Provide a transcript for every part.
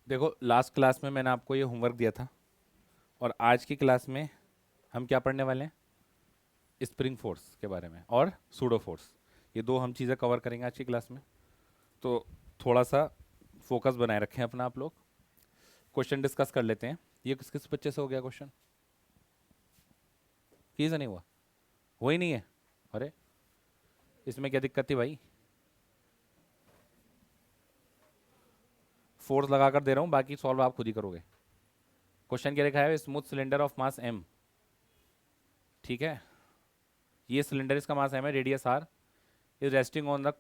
देखो, last class में मैंने आपको ये होमवर्क दिया था और आज की क्लास में हम क्या पढ़ने वाले हैं? स्प्रिंग फोर्स के बारे में और सूडो फोर्स। ये दो हम चीज़ें कवर करेंगे आज की क्लास में। तो थोड़ा सा फोकस बनाए रखें अपना आप लोग। क्वेश्चन डिस्कस कर लेते हैं। ये किस किस बच्चे से हो गया क्वेश्चन? किसी से नहीं हुआ? हो ही नहीं है? अरे, इसमें क्या दिक्कत थी भाई? फोर्स लगा कर दे रहा हूँ, बाकी सॉल्व आप खुद ही करोगे। क्वेश्चन क्या लिखा है? Smooth cylinder of mass M. ठीक है, ये सिलेंडर, इसका मास एम है, radius R, is resting on the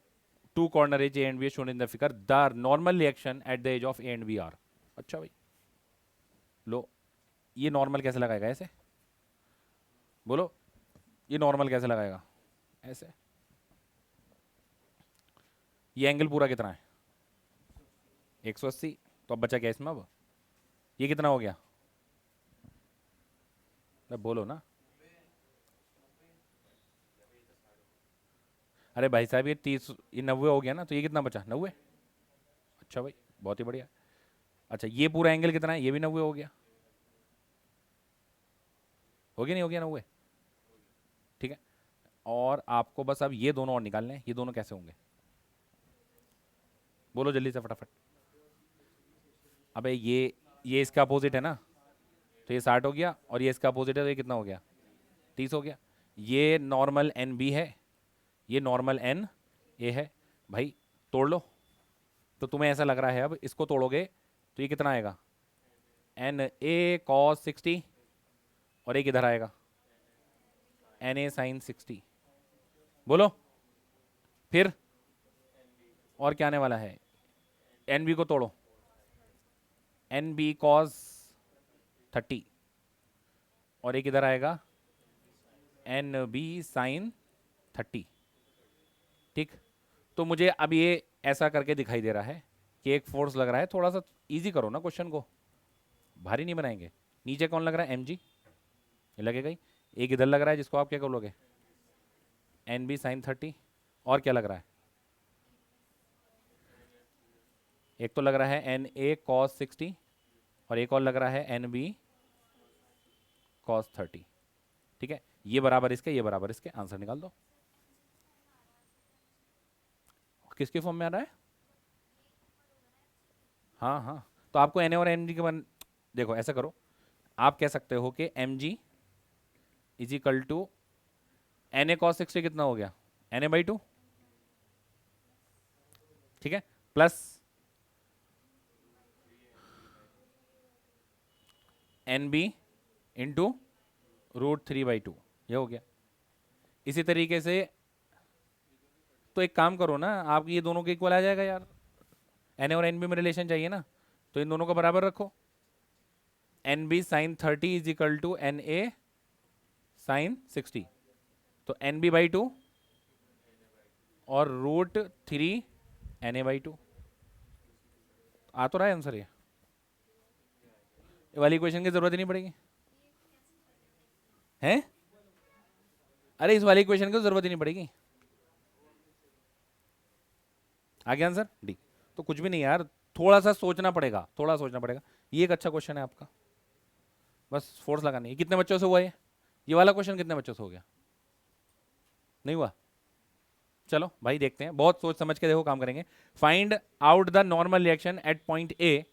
two corner edge A and B shown in the figure. The normal reaction at the edge of A and B are. अच्छा भाई, लो, ये normal कैसे लगाएगा? ऐसे बोलो, ये नॉर्मल कैसे लगाएगा? ऐसे। ये एंगल पूरा कितना है? 180। तो अब बचा क्या इसमें? अब ये कितना हो गया? अब बोलो ना। अरे भाई साहब, ये 30, ये 90 हो गया ना, तो ये कितना बचा? 90। अच्छा भाई, बहुत ही बढ़िया। अच्छा, ये पूरा एंगल कितना है? ये भी 90 हो गया। हो गया नहीं हो गया? 90। ठीक है, और आपको बस अब ये दोनों और निकालने हैं। ये दोनों कैसे होंगे? बोलो जल्दी से फटाफट। अबे ये इसका अपोजिट है ना, तो ये 60 हो गया, और ये इसका अपोजिट है, तो ये कितना हो गया? 30 हो गया। ये नॉर्मल एन बी है, ये नॉर्मल एन ए है। भाई तोड़ लो। तो तुम्हें ऐसा लग रहा है अब इसको तोड़ोगे तो ये कितना आएगा? एन ए कॉस 60, और एक इधर आएगा एन ए साइन 60। बोलो फिर, और क्या आने वाला है? एन बी को तोड़ो, एन बी कॉस 30, और एक इधर आएगा एन बी साइन 30। ठीक, तो मुझे अब ये ऐसा करके दिखाई दे रहा है कि एक फोर्स लग रहा है। थोड़ा सा इजी करो ना क्वेश्चन को, भारी नहीं बनाएंगे। नीचे कौन लग रहा है? एम जी, ये लगेगा ही। एक इधर लग रहा है, जिसको आप क्या बोलोगे? N B sine 30। और क्या लग रहा है? एक तो लग रहा है एन ए कॉस 60, और एक और लग रहा है एन बी कॉस 30। ठीक है, ये बराबर इसके, ये बराबर इसके, आंसर निकाल दो। किसके फॉर्म में आ रहा है? हाँ हाँ, तो आपको एन ए और एन जी के बन, देखो ऐसा करो, आप कह सकते हो कि M G is equal to N A cos 60 कितना हो गया? N A by 2। ठीक है, प्लस एन बी इंटू √3/2, ये हो गया। इसी तरीके से, तो एक काम करो ना, आप ये दोनों के इक्वल आ जाएगा यार। एन ए और एन बी में रिलेशन चाहिए ना, तो इन दोनों को बराबर रखो। N B sine 30 is equal to N A sine 60, तो एन बी बाई 2 और √3 एन ए बाई 2। आ तो रहा है आंसर ये वाली क्वेश्चन की जरूरत ही नहीं पड़ेगी हैं? अरे इस वाली क्वेश्चन की जरूरत ही नहीं पड़ेगी। आ गया आंसर डी। तो कुछ भी नहीं यार, थोड़ा सा सोचना पड़ेगा, थोड़ा सोचना पड़ेगा। ये एक अच्छा क्वेश्चन है आपका, बस फोर्स लगानी है। कितने बच्चों से हुआ ये वाला क्वेश्चन कितने बच्चों से हो गया? नहीं हुआ? चलो भाई देखते हैं, बहुत सोच समझ के देखो, काम करेंगे। Find out the normal reaction at point A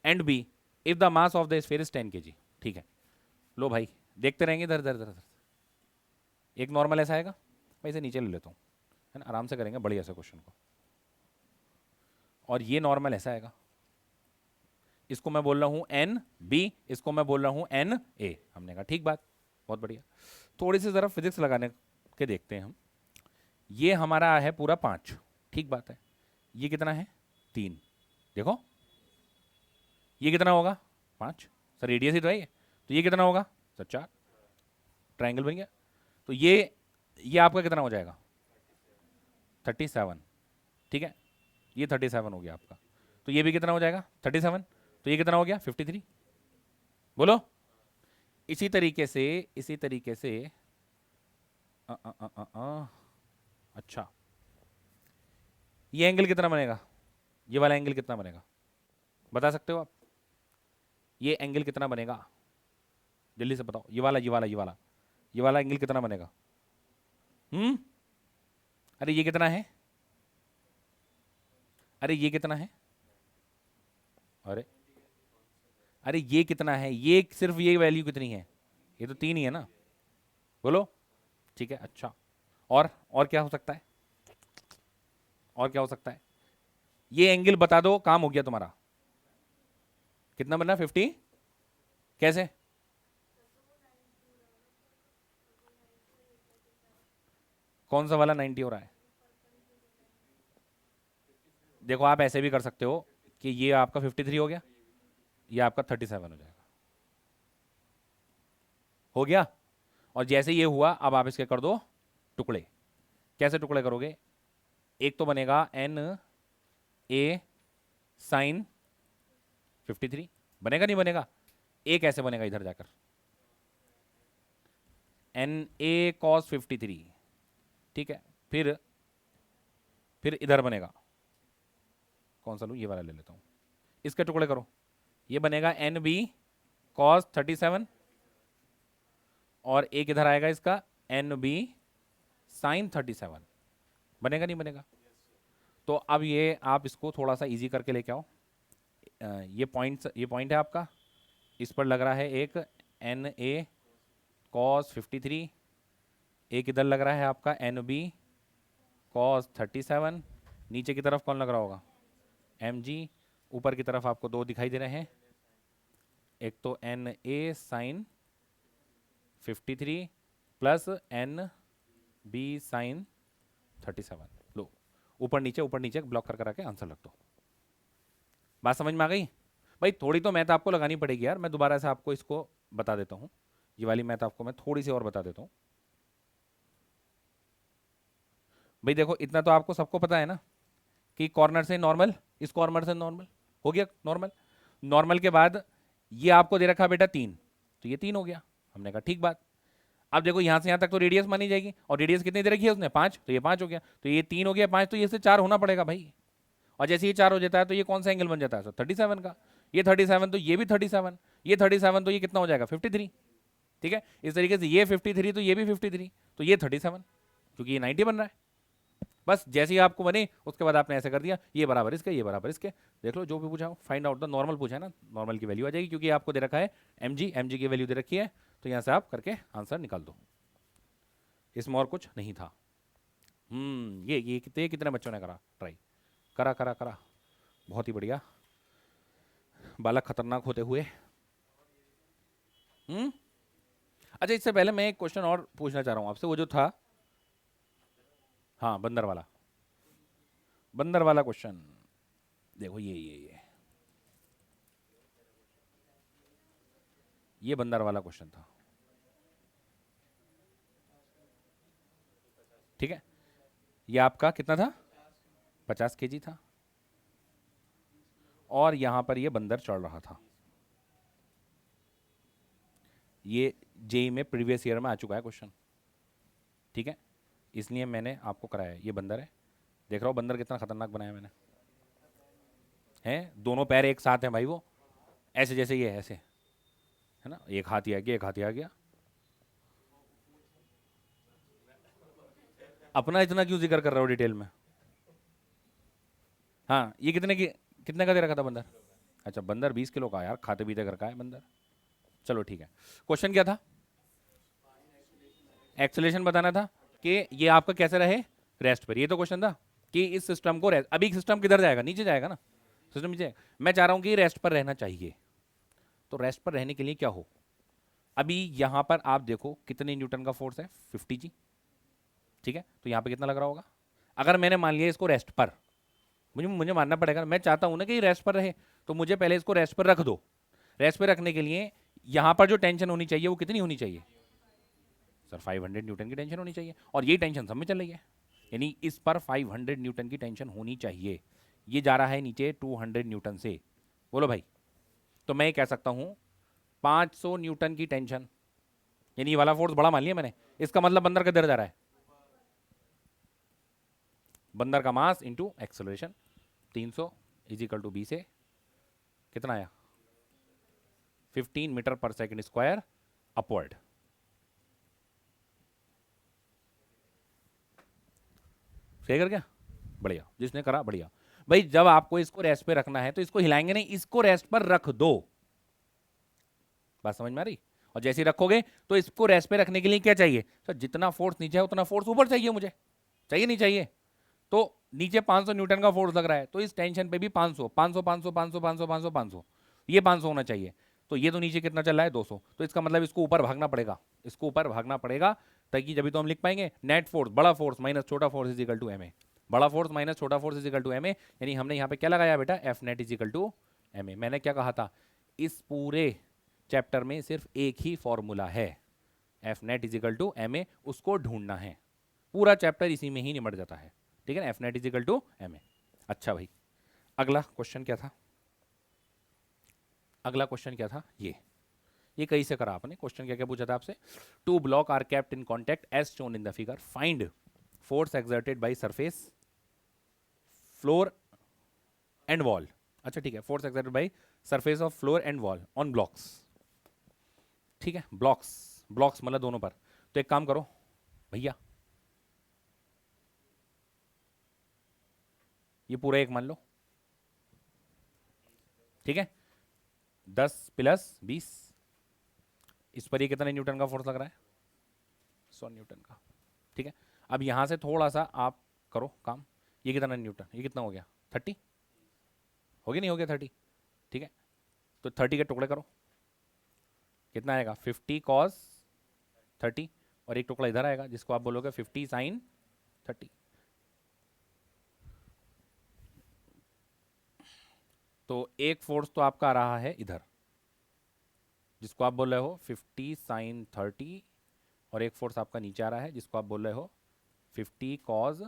and B if the mass of the sphere is 10 kg। ठीक है, लो भाई, देखते रहेंगे इधर इधर इधर। एक नॉर्मल ऐसा आएगा, मैं इसे नीचे ले लेता हूँ, है ना, आराम से करेंगे बढ़िया से क्वेश्चन को। और ये नॉर्मल ऐसा आएगा, इसको मैं बोल रहा हूँ एन बी, इसको मैं बोल रहा हूँ एन ए। हमने कहा ठीक बात, बहुत बढ़िया। थोड़ी सी ज़रा फिजिक्स लगाने के देखते हैं हम। ये हमारा है पूरा 5, ठीक बात है। ये कितना है? 3। देखो ये कितना होगा? 5। सर रेडियस ही तो है ये, तो ये कितना होगा? सर 4। ट्राइंगल बन गया। तो ये आपका कितना हो जाएगा? 37। ठीक है, ये 37 हो गया आपका। तो ये भी कितना हो जाएगा? 37। तो ये कितना हो गया? 53। बोलो। इसी तरीके से, इसी तरीके से अ, अ, अ, अ, अ, अच्छा, ये एंगल कितना बनेगा? ये वाला एंगल कितना बनेगा? बता सकते हो आप? ये एंगल कितना बनेगा, जल्दी से बताओ। ये वाला एंगल कितना बनेगा? अरे ये कितना है? अरे ये कितना है? अरे अरे ये कितना है? ये सिर्फ ये वैल्यू कितनी है? ये तो 3 ही है ना। बोलो। ठीक है, अच्छा। और क्या हो सकता है? और क्या हो सकता है? ये एंगल बता दो, काम हो गया तुम्हारा। कितना बना? 50। कैसे? कौन सा वाला 90 हो रहा है? देखो आप ऐसे भी कर सकते हो कि ये आपका 53 हो गया, ये आपका 37 हो जाएगा। हो गया। और जैसे ये हुआ, अब आप इसके कर दो टुकड़े। कैसे टुकड़े करोगे? एक तो बनेगा एन ए साइन 53, बनेगा नहीं बनेगा? एक ऐसे बनेगा इधर जाकर, एन ए कॉस 53। ठीक है, फिर इधर बनेगा, कौन सा लूँ? ये वाला ले लेता हूँ। इसके टुकड़े करो, ये बनेगा एन बी कॉस 37, और एक इधर आएगा इसका एन बी साइन 37। बनेगा नहीं बनेगा? तो अब ये आप इसको थोड़ा सा इजी करके लेके आओ। ये पॉइंट है आपका, इस पर लग रहा है एक एन ए कॉस 53, एक इधर लग रहा है आपका एन बी कॉस 37। नीचे की तरफ कौन लग रहा होगा? M G. ऊपर की तरफ आपको दो दिखाई दे रहे हैं, एक तो N A sine 53 plus N B sine 37। लो, ऊपर नीचे ब्लॉक कर आके आंसर लग दो। बात समझ में आ गई? भाई थोड़ी तो मैथ आपको लगानी पड़ेगी यार, मैं दोबारा से आपको इसको बता देता हूँ। ये वाली मैथ आपको मैं थोड़ी सी और बता देता हूँ। भाई देखो, इतना तो आपको सबको पता है ना कि कॉर्नर से नॉर्मल, इस कॉर्नर से नॉर्मल हो गया नॉर्मल। नॉर्मल के बाद ये आपको दे रखा बेटा 3, तो ये 3 हो गया। हमने कहा ठीक बात। अब देखो यहाँ से यहाँ तक तो रेडियस मानी जाएगी, और रेडियस कितनी दे रखी है उसने? 5, तो ये 5 हो गया। तो ये 3 हो गया, 5 तो ये से 4 होना पड़ेगा भाई। और जैसे ये 4 हो जाता है तो ये कौन सा एंगल बन जाता है? 37 का। ये 37 तो ये भी 37, ये 37 तो ये कितना हो जाएगा? 53। ठीक है, इस तरीके से ये 53 तो ये भी 53, तो ये 37, क्योंकि ये 90 बन रहा है। बस जैसे ही आपको बने उसके बाद आपने ऐसे कर दिया, ये बराबर इसके, ये बराबर इसके। देख लो जो भी पूछा हो, फाइंड आउट द नॉर्मल पूछा है ना, नॉर्मल की वैल्यू आ जाएगी, क्योंकि आपको दे रखा है एम जी की वैल्यू दे रखी है। तो यहाँ से आप करके आंसर निकाल दो, इसमें और कुछ नहीं था। ये कितने बच्चों ने करा ट्राई? करा। बहुत ही बढ़िया, बालक खतरनाक होते हुए। अच्छा, इससे पहले मैं एक क्वेश्चन और पूछना चाह रहा हूँ आपसे, वो जो था, हाँ बंदर वाला क्वेश्चन। देखो ये बंदर वाला क्वेश्चन था। ठीक है, ये आपका कितना था? 50 केजी था, और यहां पर ये बंदर चढ़ रहा था। ये जेई में प्रीवियस ईयर में आ चुका है क्वेश्चन। ठीक है, इसलिए मैंने आपको कराया। ये बंदर है, देख रहा हो बंदर कितना खतरनाक बनाया मैंने, है दोनों पैर एक साथ हैं भाई, वो ऐसे जैसे ये ऐसे है ना, एक हाथ ही आ गया, एक हाथ ही आ गया। अपना इतना क्यों जिक्र कर रहे हो डिटेल में? हाँ, ये कितने का दे रखा था बंदर? अच्छा, बंदर 20 किलो का, यार खाते पीते घर का है बंदर। चलो ठीक है, क्वेश्चन क्या था? एक्सेलेरेशन बताना था कि ये आपका कैसे रहे? रेस्ट पर। ये तो क्वेश्चन था कि इस सिस्टम को अभी सिस्टम किधर जाएगा? नीचे जाएगा ना, सिस्टम नीचे। मैं चाह रहा हूं कि रेस्ट पर रहना चाहिए, तो रेस्ट पर रहने के लिए क्या हो? अभी यहां पर आप देखो कितने न्यूटन का फोर्स है? 50 जी। ठीक है, तो यहां पर कितना लग रहा होगा? अगर मैंने मान लिया इसको रेस्ट पर, मुझे मानना पड़ेगा, मैं चाहता हूं ना कि रेस्ट पर रहे, तो मुझे पहले इसको रेस्ट पर रख दो। रेस्ट पर रखने के लिए यहां पर जो टेंशन होनी चाहिए वो कितनी होनी चाहिए? सर 500 न्यूटन की टेंशन होनी चाहिए, और ये टेंशन सब में चल रही है, यानी इस पर 500 न्यूटन की टेंशन होनी चाहिए। ये जा रहा है नीचे 200 न्यूटन से। बोलो भाई, तो मैं कह सकता हूं 500 न्यूटन की टेंशन, यानी ये वाला फोर्स बड़ा मान लिया मैंने। इसका मतलब बंदर किधर जा रहा है? बंदर का mass into acceleration, 300 is equal to B से कितना आया 15 मीटर पर सेकंड स्क्वायर अपवर्ड। सही कर गया, बढ़िया, जिसने करा बढ़िया। भाई जब आपको इसको रेस्ट पे रखना है तो इसको हिलाएंगे नहीं, इसको रेस्ट पर रख दो। बात समझ में आ रही? और जैसे ही रखोगे तो इसको रेस्ट पे रखने के लिए क्या चाहिए सर, जितना फोर्स नीचे है उतना फोर्स ऊपर चाहिए, मुझे चाहिए नहीं चाहिए? तो नीचे 500 न्यूटन का फोर्स लग रहा है, तो इस टेंशन पे भी 500 500 500 500 500 500 500 ये 500 होना चाहिए। तो ये तो नीचे कितना चल रहा है 200, तो इसका मतलब इसको ऊपर भागना पड़ेगा, इसको ऊपर भागना पड़ेगा, ताकि जब तो हम लिख पाएंगे नेट फोर्स बड़ा फोर्स माइनस छोटा force is equal to M A. बड़ा फोर्स माइनस छोटा force is equal to M A, यानी हमने यहाँ पे क्या लगाया बेटा, F net is equal to M A. मैंने क्या कहा था, इस पूरे चैप्टर में सिर्फ एक ही फॉर्मूला है, F net is equal to M A, उसको ढूंढना है। पूरा चैप्टर इसी में ही निमट जाता है, ठीक है ना, F net is equal to M A. अच्छा भाई, अगला क्वेश्चन क्या था, अगला क्वेश्चन क्या था, ये कहीं से करा आपने क्वेश्चन, क्या क्या पूछा था आपसे, two block are kept in contact as shown in the figure, find force exerted by surface floor and wall. अच्छा ठीक है, force exerted by surface of floor and wall on blocks, ठीक है, ब्लॉक्स, ब्लॉक्स मतलब दोनों पर। तो एक काम करो भैया, ये पूरा एक मान लो, ठीक है, 10 प्लस 20, इस पर ये कितना न्यूटन का फोर्स लग रहा है, 100 न्यूटन का, ठीक है। अब यहां से थोड़ा सा आप करो काम, ये कितना न्यूटन, ये कितना हो गया 30, हो गया नहीं हो गया 30, ठीक है। तो 30 के टुकड़े करो, कितना आएगा 50 कॉस 30, और एक टुकड़ा इधर आएगा जिसको आप बोलोगे 50 साइन 30। तो एक फोर्स तो आपका आ रहा है इधर, जिसको आप बोल रहे हो 50 साइन 30, और एक फोर्स आपका नीचे आ रहा है जिसको आप बोल रहे हो 50 कॉज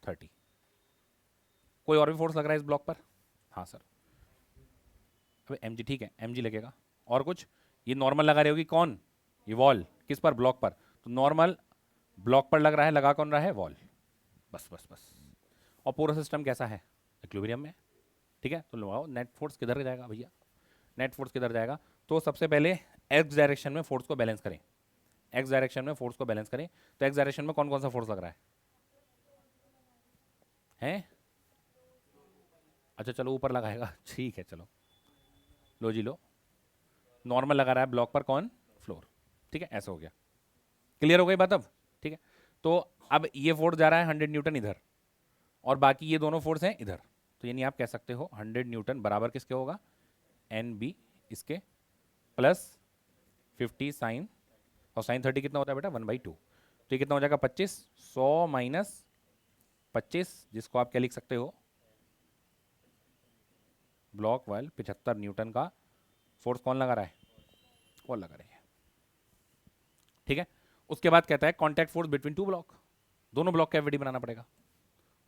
30। कोई और भी फोर्स लग रहा है इस ब्लॉक पर? हाँ सर, अबे एम जी, ठीक है एम जी लगेगा, और कुछ? ये नॉर्मल लगा रही होगी कौन, ये वॉल, किस पर, ब्लॉक पर, तो नॉर्मल ब्लॉक पर लग रहा है, लगा कौन रहा है, वॉल, बस बस बस। और पूरा सिस्टम कैसा है, इक्विलिब्रियम में, ठीक है। तो लगाओ नेट फोर्स किधर जाएगा भैया, नेट फोर्स किधर जाएगा, तो सबसे पहले एक्स डायरेक्शन में फोर्स को बैलेंस करें, एक्स डायरेक्शन में फोर्स को बैलेंस करें। तो एक्स डायरेक्शन में कौन कौन सा फोर्स लग रहा है, हैं? अच्छा चलो ऊपर लगाएगा, ठीक है चलो, लो जी लो, नॉर्मल लगा रहा है ब्लॉक पर, कौन, फ्लोर, ठीक है, ऐसा हो गया, क्लियर हो गई बात अब, ठीक है। तो अब ये फोर्स जा रहा है 100 न्यूटन इधर, और बाकी ये दोनों फोर्स हैं इधर, तो यानी आप कह सकते हो 100 न्यूटन बराबर किसके होगा, एन बी इसके, प्लस 50 साइन, और साइन 30 कितना होता है बेटा 1/2, तो ये कितना हो जाएगा 25, 100 माइनस 25, जिसको आप क्या लिख सकते हो, ब्लॉक वाल 75 न्यूटन का फोर्स कौन लगा रहा है, वॉल लगा रही है, ठीक है। उसके बाद कहता है contact force between two block, दोनों ब्लॉक का एफबीडी बनाना पड़ेगा,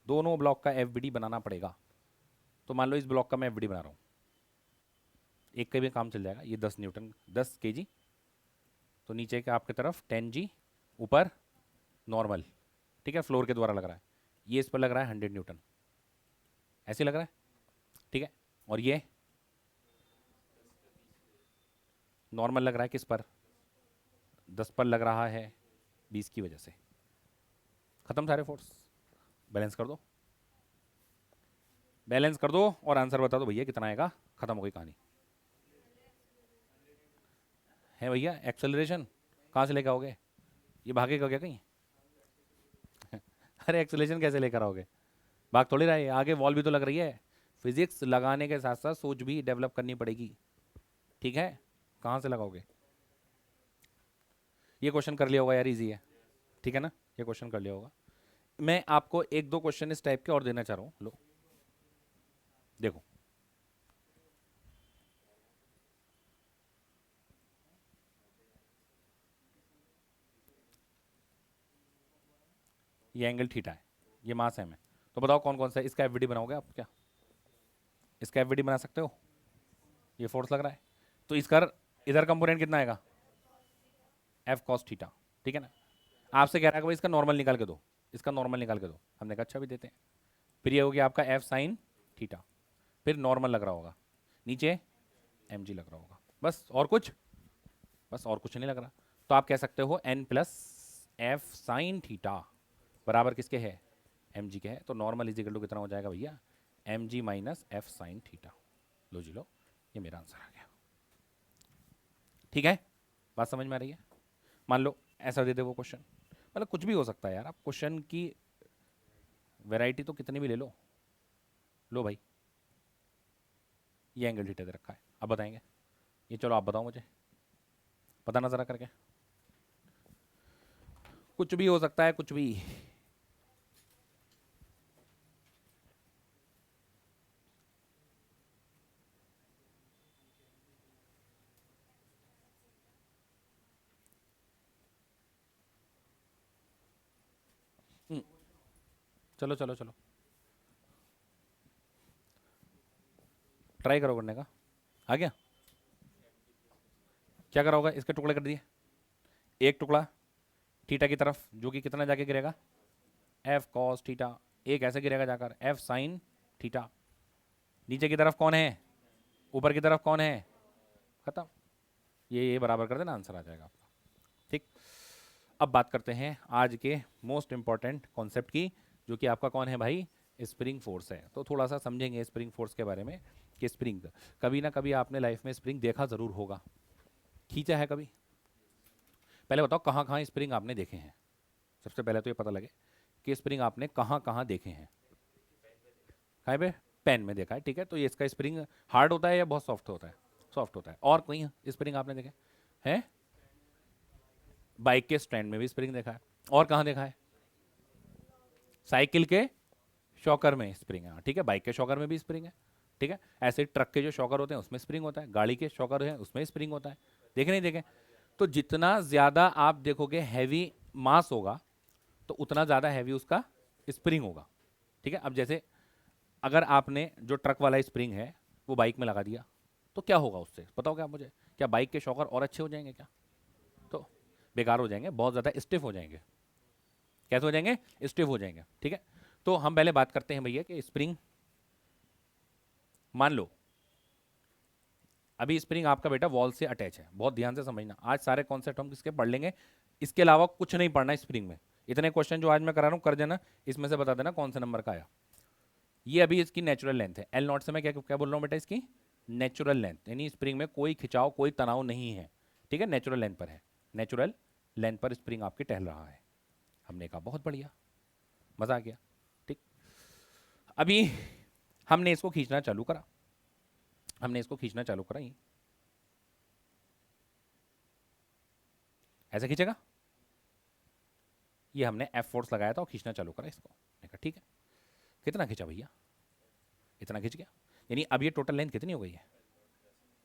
दोनों ब्लॉक का एफबीडी बनाना पड़ेगा। तो मान लो इस ब्लॉक का मैं एफबीडी बना रहा हूँ, एक का भी काम चल जाएगा, ये 10 न्यूटन 10 केजी, तो नीचे के आपकी तरफ 10 जी, ऊपर नॉर्मल, ठीक है, फ्लोर के द्वारा लग रहा है, ये इस पर लग रहा है 100 न्यूटन, ऐसे लग रहा है, ठीक है। और ये नॉर्मल लग रहा है किस पर, 10 पर लग रहा है 20 की वजह से, खत्म सारे फोर्स, बैलेंस कर दो, बैलेंस कर दो और आंसर बता दो भैया कितना आएगा, खत्म हो गई कहानी। है भैया एक्सेलरेशन कहाँ से लेकर आओगे, ये भागेगा क्या कहीं अरे एक्सेलरेशन कैसे लेकर आओगे, भाग थोड़ी रहा है, आगे वॉल भी तो लग रही है, फिजिक्स लगाने के साथ साथ सोच भी डेवलप करनी पड़ेगी, ठीक है, कहाँ से लगाओगे। ये क्वेश्चन कर लिया होगा यार, इजी है, ठीक है ना, ये क्वेश्चन कर लिया होगा। मैं आपको एक दो क्वेश्चन इस टाइप के और देना चाह रहा हूँ, लो देखो, ये एंगल थीटा है, ये मास है, तो बताओ कौन कौन सा है, इसका एफवीडी बनाओगे आप क्या, इसका एफवीडी बना सकते हो, ये फोर्स लग रहा है, तो इसका इधर कंपोनेंट कितना आएगा, एफ कॉस थीटा, ठीक है ना। आपसे कह रहा है कि भाई इसका नॉर्मल निकाल के दो, इसका नॉर्मल निकाल के दो, हमने कहा अच्छा भी देते हैं। फिर ये हो गया आपका एफ साइन थीटा, फिर नॉर्मल लग रहा होगा, नीचे mg लग रहा होगा, बस और कुछ, बस और कुछ नहीं लग रहा। तो आप कह सकते हो n plus F sine theta बराबर किसके है, mg के है। तो नॉर्मल इजिकल टू कितना हो जाएगा भैया, mg minus F sine theta. लो जी लो, ये मेरा आंसर आ गया। ठीक है, बात समझ में आ रही है। मान लो ऐसा दे दे वो क्वेश्चन, मतलब कुछ भी हो सकता है यार, आप क्वेश्चन की वैरायटी तो कितनी भी ले लो। लो भाई, ये एंगल थीटा दे रखा है, अब बताएंगे ये, चलो आप बताओ मुझे, पता नजर करके, कुछ भी हो सकता है, कुछ भी। चलो चलो चलो, ट्राई करो करने का। आ गया, क्या करा होगा, इसके टुकड़े कर दिए, एक टुकड़ा थीटा की तरफ जो कि कितना जाके गिरेगा, एफ कॉस थीटा, एक ऐसे गिरेगा जाकर एफ साइन थीटा। नीचे की तरफ कौन है, ऊपर की तरफ कौन है, खत्म। ये बराबर कर देना, आंसर आ जाएगा आपका। ठीक, अब बात करते हैं आज के मोस्ट इंपॉर्टेंट कॉन्सेप्ट की, जो कि आपका कौन है भाई, स्प्रिंग फोर्स है। तो थोड़ा सा समझेंगे स्प्रिंग फोर्स के बारे में कि स्प्रिंग, कभी ना कभी आपने लाइफ में स्प्रिंग देखा ज़रूर होगा, खींचा है कभी। पहले बताओ कहाँ कहाँ स्प्रिंग आपने देखे हैं, सबसे पहले तो ये पता लगे कि स्प्रिंग आपने कहाँ कहाँ देखे हैं। कहाँ पे, पेन में देखा है, ठीक है। तो ये इसका स्प्रिंग हार्ड होता है या बहुत सॉफ्ट होता है, सॉफ्ट होता है। और कोई स्प्रिंग आपने देखे हैं, बाइक के स्टैंड में भी स्प्रिंग देखा है, और कहाँ देखा है, साइकिल के शॉकर में स्प्रिंग है, ठीक है। बाइक के शॉकर में भी स्प्रिंग है, ठीक है। ऐसे ट्रक के जो शॉकर होते हैं उसमें स्प्रिंग होता है, गाड़ी के शॉकर हैं उसमें स्प्रिंग होता है, देखे नहीं देखे। तो जितना ज़्यादा आप देखोगे हैवी मास होगा, तो उतना ज़्यादा हैवी उसका स्प्रिंग होगा, ठीक है। अब जैसे अगर आपने जो ट्रक वाला स्प्रिंग है वो बाइक में लगा दिया, तो क्या होगा उससे, बताओगे आप मुझे, क्या बाइक के शॉकर और अच्छे हो जाएंगे क्या, तो बेकार हो जाएंगे, बहुत ज़्यादा स्टिफ हो जाएंगे। कैसे हो जाएंगे, स्टिफ हो जाएंगे, ठीक है। तो हम पहले बात करते हैं भैया कि स्प्रिंग, मान लो अभी स्प्रिंग आपका बेटा वॉल से अटैच है, बहुत ध्यान से समझना, आज सारे कॉन्सेप्ट हम किसके पढ़ लेंगे, इसके अलावा कुछ नहीं पढ़ना स्प्रिंग में। इतने क्वेश्चन जो आज मैं करा रहा हूँ कर देना, इसमें से बता देना कौन से नंबर का आया। ये अभी इसकी नेचुरल लेंथ है, एल नॉट से मैं क्या क्या बोल रहा हूँ बेटा, इसकी नेचुरल लेंथ, यानी स्प्रिंग में कोई खिंचाव कोई तनाव नहीं है, ठीक है। नेचुरल लेंथ पर है, नेचुरल लेंथ पर स्प्रिंग आपकी टहल रहा है। हमने कहा बहुत बढ़िया, मजा आ गया, ठीक। अभी हमने इसको खींचना चालू करा, हमने इसको खींचना चालू करा, ये ऐसे खींचेगा, ये हमने एफ फोर्स लगाया था और खींचना चालू करा इसको। मैंने कहा ठीक है, कितना खींचा भैया, इतना खींच गया, यानी अब ये टोटल लेंथ कितनी हो गई है,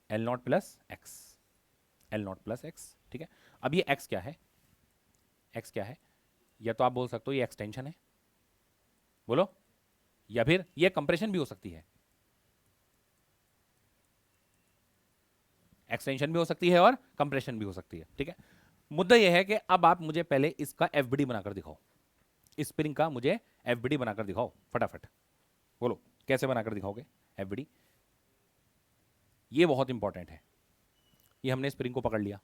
L not plus x, L not plus x, ठीक है। अब ये एक्स क्या है, एक्स क्या है, या तो आप बोल सकते हो ये एक्सटेंशन है, बोलो, या फिर ये कंप्रेशन भी हो सकती है, एक्सटेंशन भी हो सकती है और कंप्रेशन भी हो सकती है, ठीक है। मुद्दा यह है कि अब आप मुझे पहले इसका एफबीडी बनाकर दिखाओ, स्प्रिंग का मुझे एफबीडी बनाकर दिखाओ फटाफट, बोलो कैसे बनाकर दिखाओगे एफबीडी। ये बहुत इंपॉर्टेंट है, ये हमने स्प्रिंग को पकड़ लिया,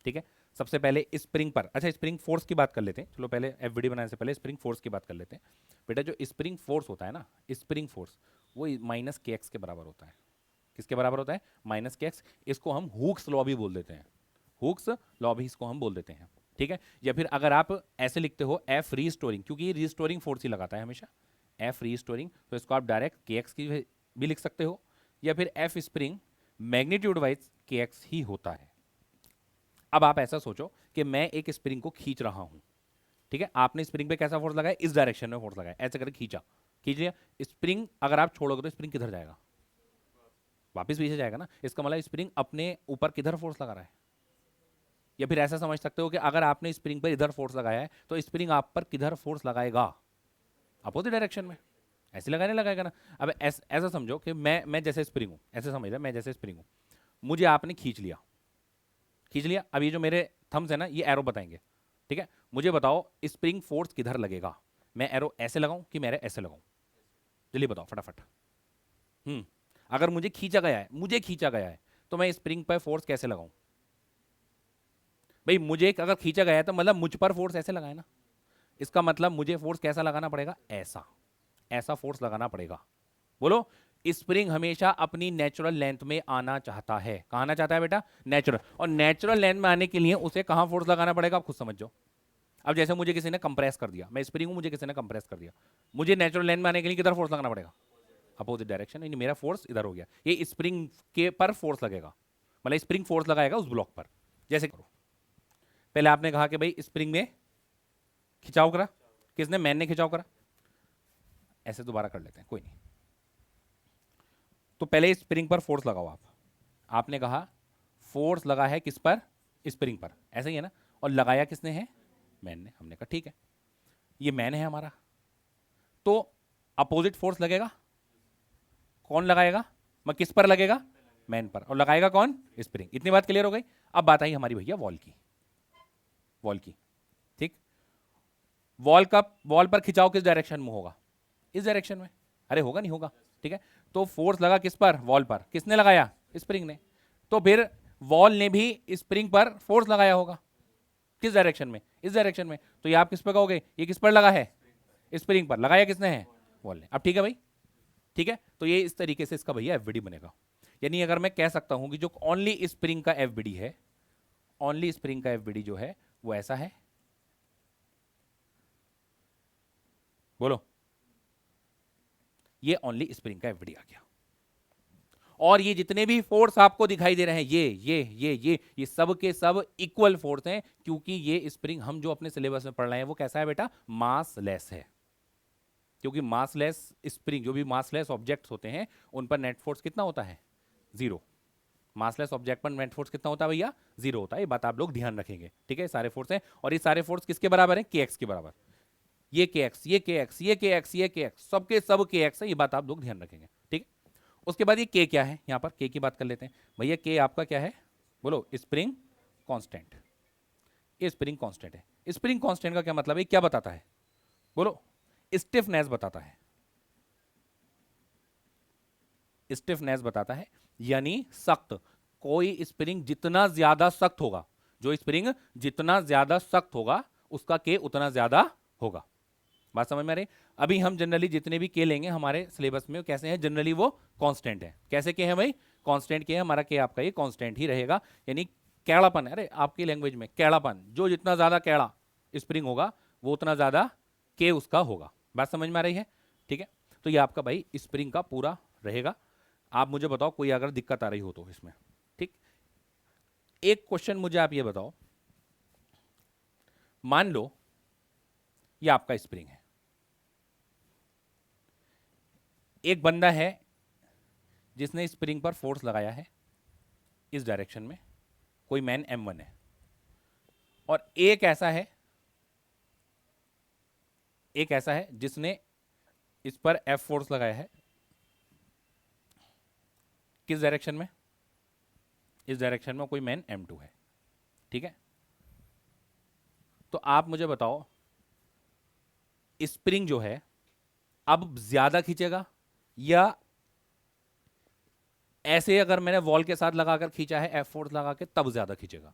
ठीक है। सबसे पहले स्प्रिंग पर, अच्छा स्प्रिंग फोर्स की बात कर लेते हैं, चलो पहले एफबीडी बनाने से पहले स्प्रिंग फोर्स की बात कर लेते हैं। बेटा जो स्प्रिंग फोर्स होता है ना, स्प्रिंग फोर्स वो माइनस के एक्स के बराबर होता है, किसके बराबर होता है, माइनस के एक्स। इसको हम हुक्स लॉ भी बोल देते हैं, हुक्स लॉ भी इसको हम बोल देते हैं, ठीक है। या फिर अगर आप ऐसे लिखते हो एफ रीस्टोरिंग, क्योंकि ये रीस्टोरिंग फोर्स ही लगाता है हमेशा, एफ रीस्टोरिंग, तो इसको आप डायरेक्ट के एक्स की भी लिख सकते हो, या फिर एफ स्प्रिंग मैग्नीट्यूड वाइज के एक्स ही होता है। अब आप ऐसा सोचो कि मैं एक स्प्रिंग को खींच रहा हूं, ठीक है। आपने स्प्रिंग पे कैसा फोर्स लगाया, इस डायरेक्शन में फोर्स लगाया, ऐसे करके खींचा, खींच लिया। स्प्रिंग अगर आप छोड़ोगे तो स्प्रिंग किधर जाएगा, वापस पीछे जाएगा ना। इसका मतलब स्प्रिंग अपने ऊपर किधर फोर्स लगा रहा है, या फिर ऐसा समझ सकते हो कि अगर आपने स्प्रिंग पर इधर फोर्स लगाया है तो स्प्रिंग आप पर किधर फोर्स लगाएगा, अपोजिट डायरेक्शन में, ऐसे लगाने लगाएगा ना। अब ऐसा समझो कि मैं जैसे स्प्रिंग हूं, ऐसे समझ रहे, मैं जैसे स्प्रिंग हूं, मुझे आपने खींच लिया, खींच लिया। अब ये जो मेरे थम्स है ना, ये एरो बताएंगे, ठीक है। मुझे बताओ स्प्रिंग फोर्स किधर लगेगा, मैं एरो ऐसे लगाऊं कि मेरे ऐसे लगाऊं, जल्दी बताओ फटाफट। अगर मुझे खींचा गया है, मुझे खींचा गया है, तो मैं स्प्रिंग पर फोर्स कैसे लगाऊं? भाई मुझे अगर खींचा गया है तो मतलब मुझ पर फोर्स ऐसे लगाए ना, इसका मतलब मुझे फोर्स कैसा लगाना पड़ेगा? ऐसा, ऐसा फोर्स लगाना पड़ेगा। बोलो, स्प्रिंग हमेशा अपनी नेचुरल लेंथ में आना चाहता है। कहाँ आना चाहता है बेटा? नेचुरल। और नेचुरल लेंथ में आने के लिए उसे कहाँ फोर्स लगाना पड़ेगा? आप खुद समझो। अब जैसे मुझे किसी ने कंप्रेस कर दिया, मैं स्प्रिंग हूं, मुझे किसी ने कंप्रेस कर दिया, मुझे नेचुरल लेंथ में आने के लिए किधर फोर्स लगाना पड़ेगा? अपोजिट डायरेक्शन, यानी मेरा फोर्स इधर हो गया, ये स्प्रिंग के पर फोर्स लगेगा, मतलब स्प्रिंग फोर्स लगाएगा उस ब्लॉक पर। जैसे करो, पहले आपने कहा कि भाई स्प्रिंग में खिंचाव करा, किसने? मैन ने खिंचाव करा। ऐसे दोबारा कर लेते हैं, कोई नहीं। तो पहले स्प्रिंग पर फोर्स लगाओ आप। आपने कहा फोर्स लगा है किस पर? स्प्रिंग पर, ऐसा ही है ना। और लगाया किसने है? मैन ने। हमने कहा ठीक है, ये मैन है हमारा, तो अपोजिट फोर्स लगेगा। कौन लगाएगा? मैं किस पर लगेगा? मैन पर। और लगाएगा कौन? स्प्रिंग। इतनी बात क्लियर हो गई। अब बात आई हमारी भैया वॉल की। वॉल की, ठीक। वॉल का, वॉल पर खिंचाव किस डायरेक्शन में होगा? इस डायरेक्शन में। अरे होगा नहीं होगा? ठीक है, तो फोर्स लगा किस पर? वॉल पर। किसने लगाया? स्प्रिंग ने। तो फिर वॉल ने भी स्प्रिंग पर फोर्स लगाया होगा, किस डायरेक्शन में? इस डायरेक्शन में। तो ये आप किस पर कहोगे? ये किस पर लगा है? स्प्रिंग पर। लगाया किसने है? वॉल ने। अब ठीक है भाई, ठीक है। तो ये इस तरीके से इसका भैया एफबीडी बनेगा। यानी अगर मैं कह सकता हूं कि जो ओनली स्प्रिंग का एफबीडी है, ओनली स्प्रिंग का एफबीडी जो है वो ऐसा है। बोलो, ये ओनली स्प्रिंग का एफबीडी आ गया। और ये जितने भी फोर्स आपको दिखाई दे रहे हैं, ये सब के सब इक्वल फोर्स हैं, क्योंकि ये स्प्रिंग हम जो अपने सिलेबस में पढ़ रहे हैं वो कैसा है बेटा? मासलेस है। क्योंकि मासलेस स्प्रिंग, जो भी मासलेस ऑब्जेक्ट्स होते हैं उन पर नेट फोर्स कितना होता है? जीरो। मासलेस ऑब्जेक्ट पर नेट फोर्स कितना होता है भैया? जीरो होता है। ये बात आप लोग ध्यान रखेंगे, ठीक है। सारे फोर्स हैं, और ये सारे फोर्स किसके बराबर हैं? के एक्स के बराबर। ये के एक्स, ये के एक्स, ये के एक्स, ये के एक्स, सबके सब के एक्स है। ये बात आप लोग ध्यान रखेंगे, ठीक है। उसके बाद ये के क्या है? यहां पर के की बात कर लेते हैं भैया। के आपका क्या है? बोलो, स्प्रिंग कांस्टेंट। ये स्प्रिंग कांस्टेंट है। स्प्रिंग कांस्टेंट का क्या मतलब है? क्या बताता है? बोलो, स्टिफनेस बताता है। स्टिफनेस बताता है, यानी सख्त। कोई स्प्रिंग जितना ज्यादा सख्त होगा, जो स्प्रिंग जितना ज्यादा सख्त होगा उसका के उतना ज्यादा होगा। बात समझ में आ रही? अभी हम जनरली जितने भी के लेंगे हमारे सिलेबस में कैसे हैं? जनरली वो कांस्टेंट है। कैसे के हैं भाई? कांस्टेंट के हैं। हमारा के आपका ये कांस्टेंट ही रहेगा, यानी कैड़ापन है। अरे आपकी लैंग्वेज में कैड़ापन, जो जितना ज्यादा कैड़ा स्प्रिंग होगा वो उतना ज्यादा के उसका होगा। बात समझ में आ रही है? ठीक है, तो ये आपका भाई स्प्रिंग का पूरा रहेगा। आप मुझे बताओ कोई अगर दिक्कत आ रही हो तो इसमें, ठीक। एक क्वेश्चन मुझे आप ये बताओ, मान लो ये आपका स्प्रिंग है, एक बंदा है जिसने स्प्रिंग पर फोर्स लगाया है इस डायरेक्शन में, कोई मैन M1 है, और एक ऐसा है, एक ऐसा है जिसने इस पर F फोर्स लगाया है किस डायरेक्शन में? इस डायरेक्शन में कोई मैन M2 है, ठीक है। तो आप मुझे बताओ स्प्रिंग जो है अब ज्यादा खींचेगा, या ऐसे अगर मैंने वॉल के साथ लगाकर खींचा है F फोर्स लगा के तब ज्यादा खींचेगा?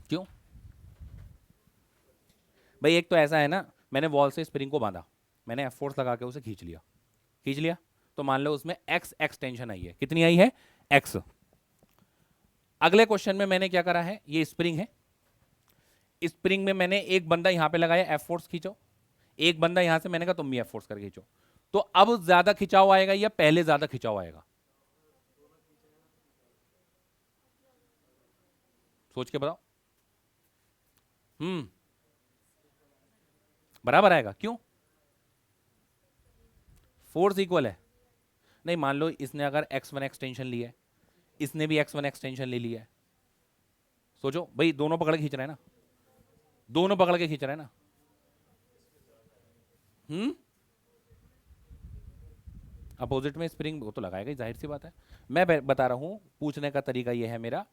क्यों भाई? एक तो ऐसा है ना, मैंने वॉल से स्प्रिंग को बांधा, मैंने F फोर्स लगा के उसे खींच लिया, खींच लिया, तो मान लो उसमें x एक्सटेंशन आई है। कितनी आई है? x। अगले क्वेश्चन में मैंने क्या करा है? ये स्प्रिंग है, स्प्रिंग में मैंने एक बंदा यहां पे लगाया, F फोर्स खींचो, एक बंदा यहां से मैंने कहा तुम भी F फोर्स करके खींचो। तो अब ज्यादा खिंचाव आएगा या पहले ज्यादा खिंचाव आएगा? सोच के बताओ। बराबर आएगा। क्यों? फोर्स इक्वल है। नहीं, मान लो इसने अगर x1 एक्सटेंशन ली है, इसने भी x1 एक्सटेंशन ले लिया है, सोचो भाई, दोनों पकड़ के खींच रहे हैं ना, दोनों पकड़ के खींच रहे हैं ना। अपोजिट में स्प्रिंग वो तो लगाएगा ही, जाहिर सी बात है। मैं बता रहा हूं, पूछने का तरीका ये है मेरा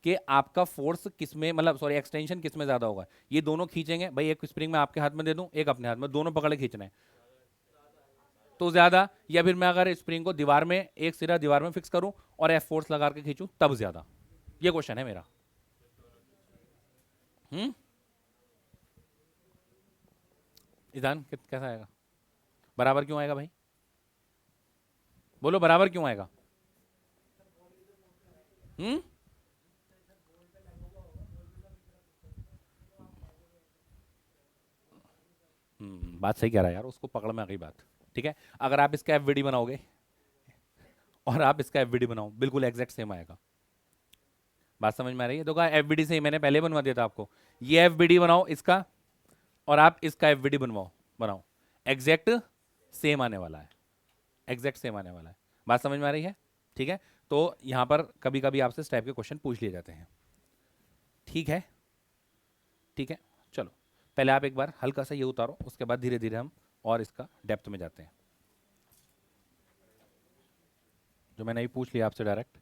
कि आपका फोर्स किस में, मतलब सॉरी एक्सटेंशन किस में ज्यादा होगा? ये दोनों खींचेंगे भाई, एक स्प्रिंग में आपके हाथ में दे दूं, एक अपने हाथ में, दोनों पकड़ के खींचना है। तो ज्यादा, या फिर मैं अगर स्प्रिंग को दीवार में, एक सिरा दीवार में फिक्स करूं और एफ फोर्स लगा के खींचूं तब ज्यादा? ये क्वेश्चन है मेरा। ईजान कैसा आएगा? बराबर क्यों आएगा भाई? बोलो बराबर क्यों आएगा? बात सही कह रहा है यार, उसको पकड़ में आ गई बात। ठीक है, अगर आप इसका एफवीडी बनाओगे और आप इसका एफवीडी बनाओ, बिल्कुल एग्जैक्ट सेम आएगा। बात समझ में आ रही है? तो एफवीडी से ही मैंने पहले बनवा दिया था आपको। ये एफवीडी बनाओ इसका, और आप इसका एफवीडी बनाओ, एग्जैक्ट सेम आने वाला है, एग्जैक्ट सेम आने वाला है। बात समझ में आ रही है? ठीक है, तो यहां पर कभी कभी आपसे इस टाइप के क्वेश्चन पूछ लिए जाते हैं। ठीक है, ठीक है, चलो पहले आप एक बार हल्का सा ये उतारो, उसके बाद धीरे धीरे हम और इसका डेप्थ में जाते हैं। जो मैंने अभी पूछ लिया आपसे डायरेक्ट,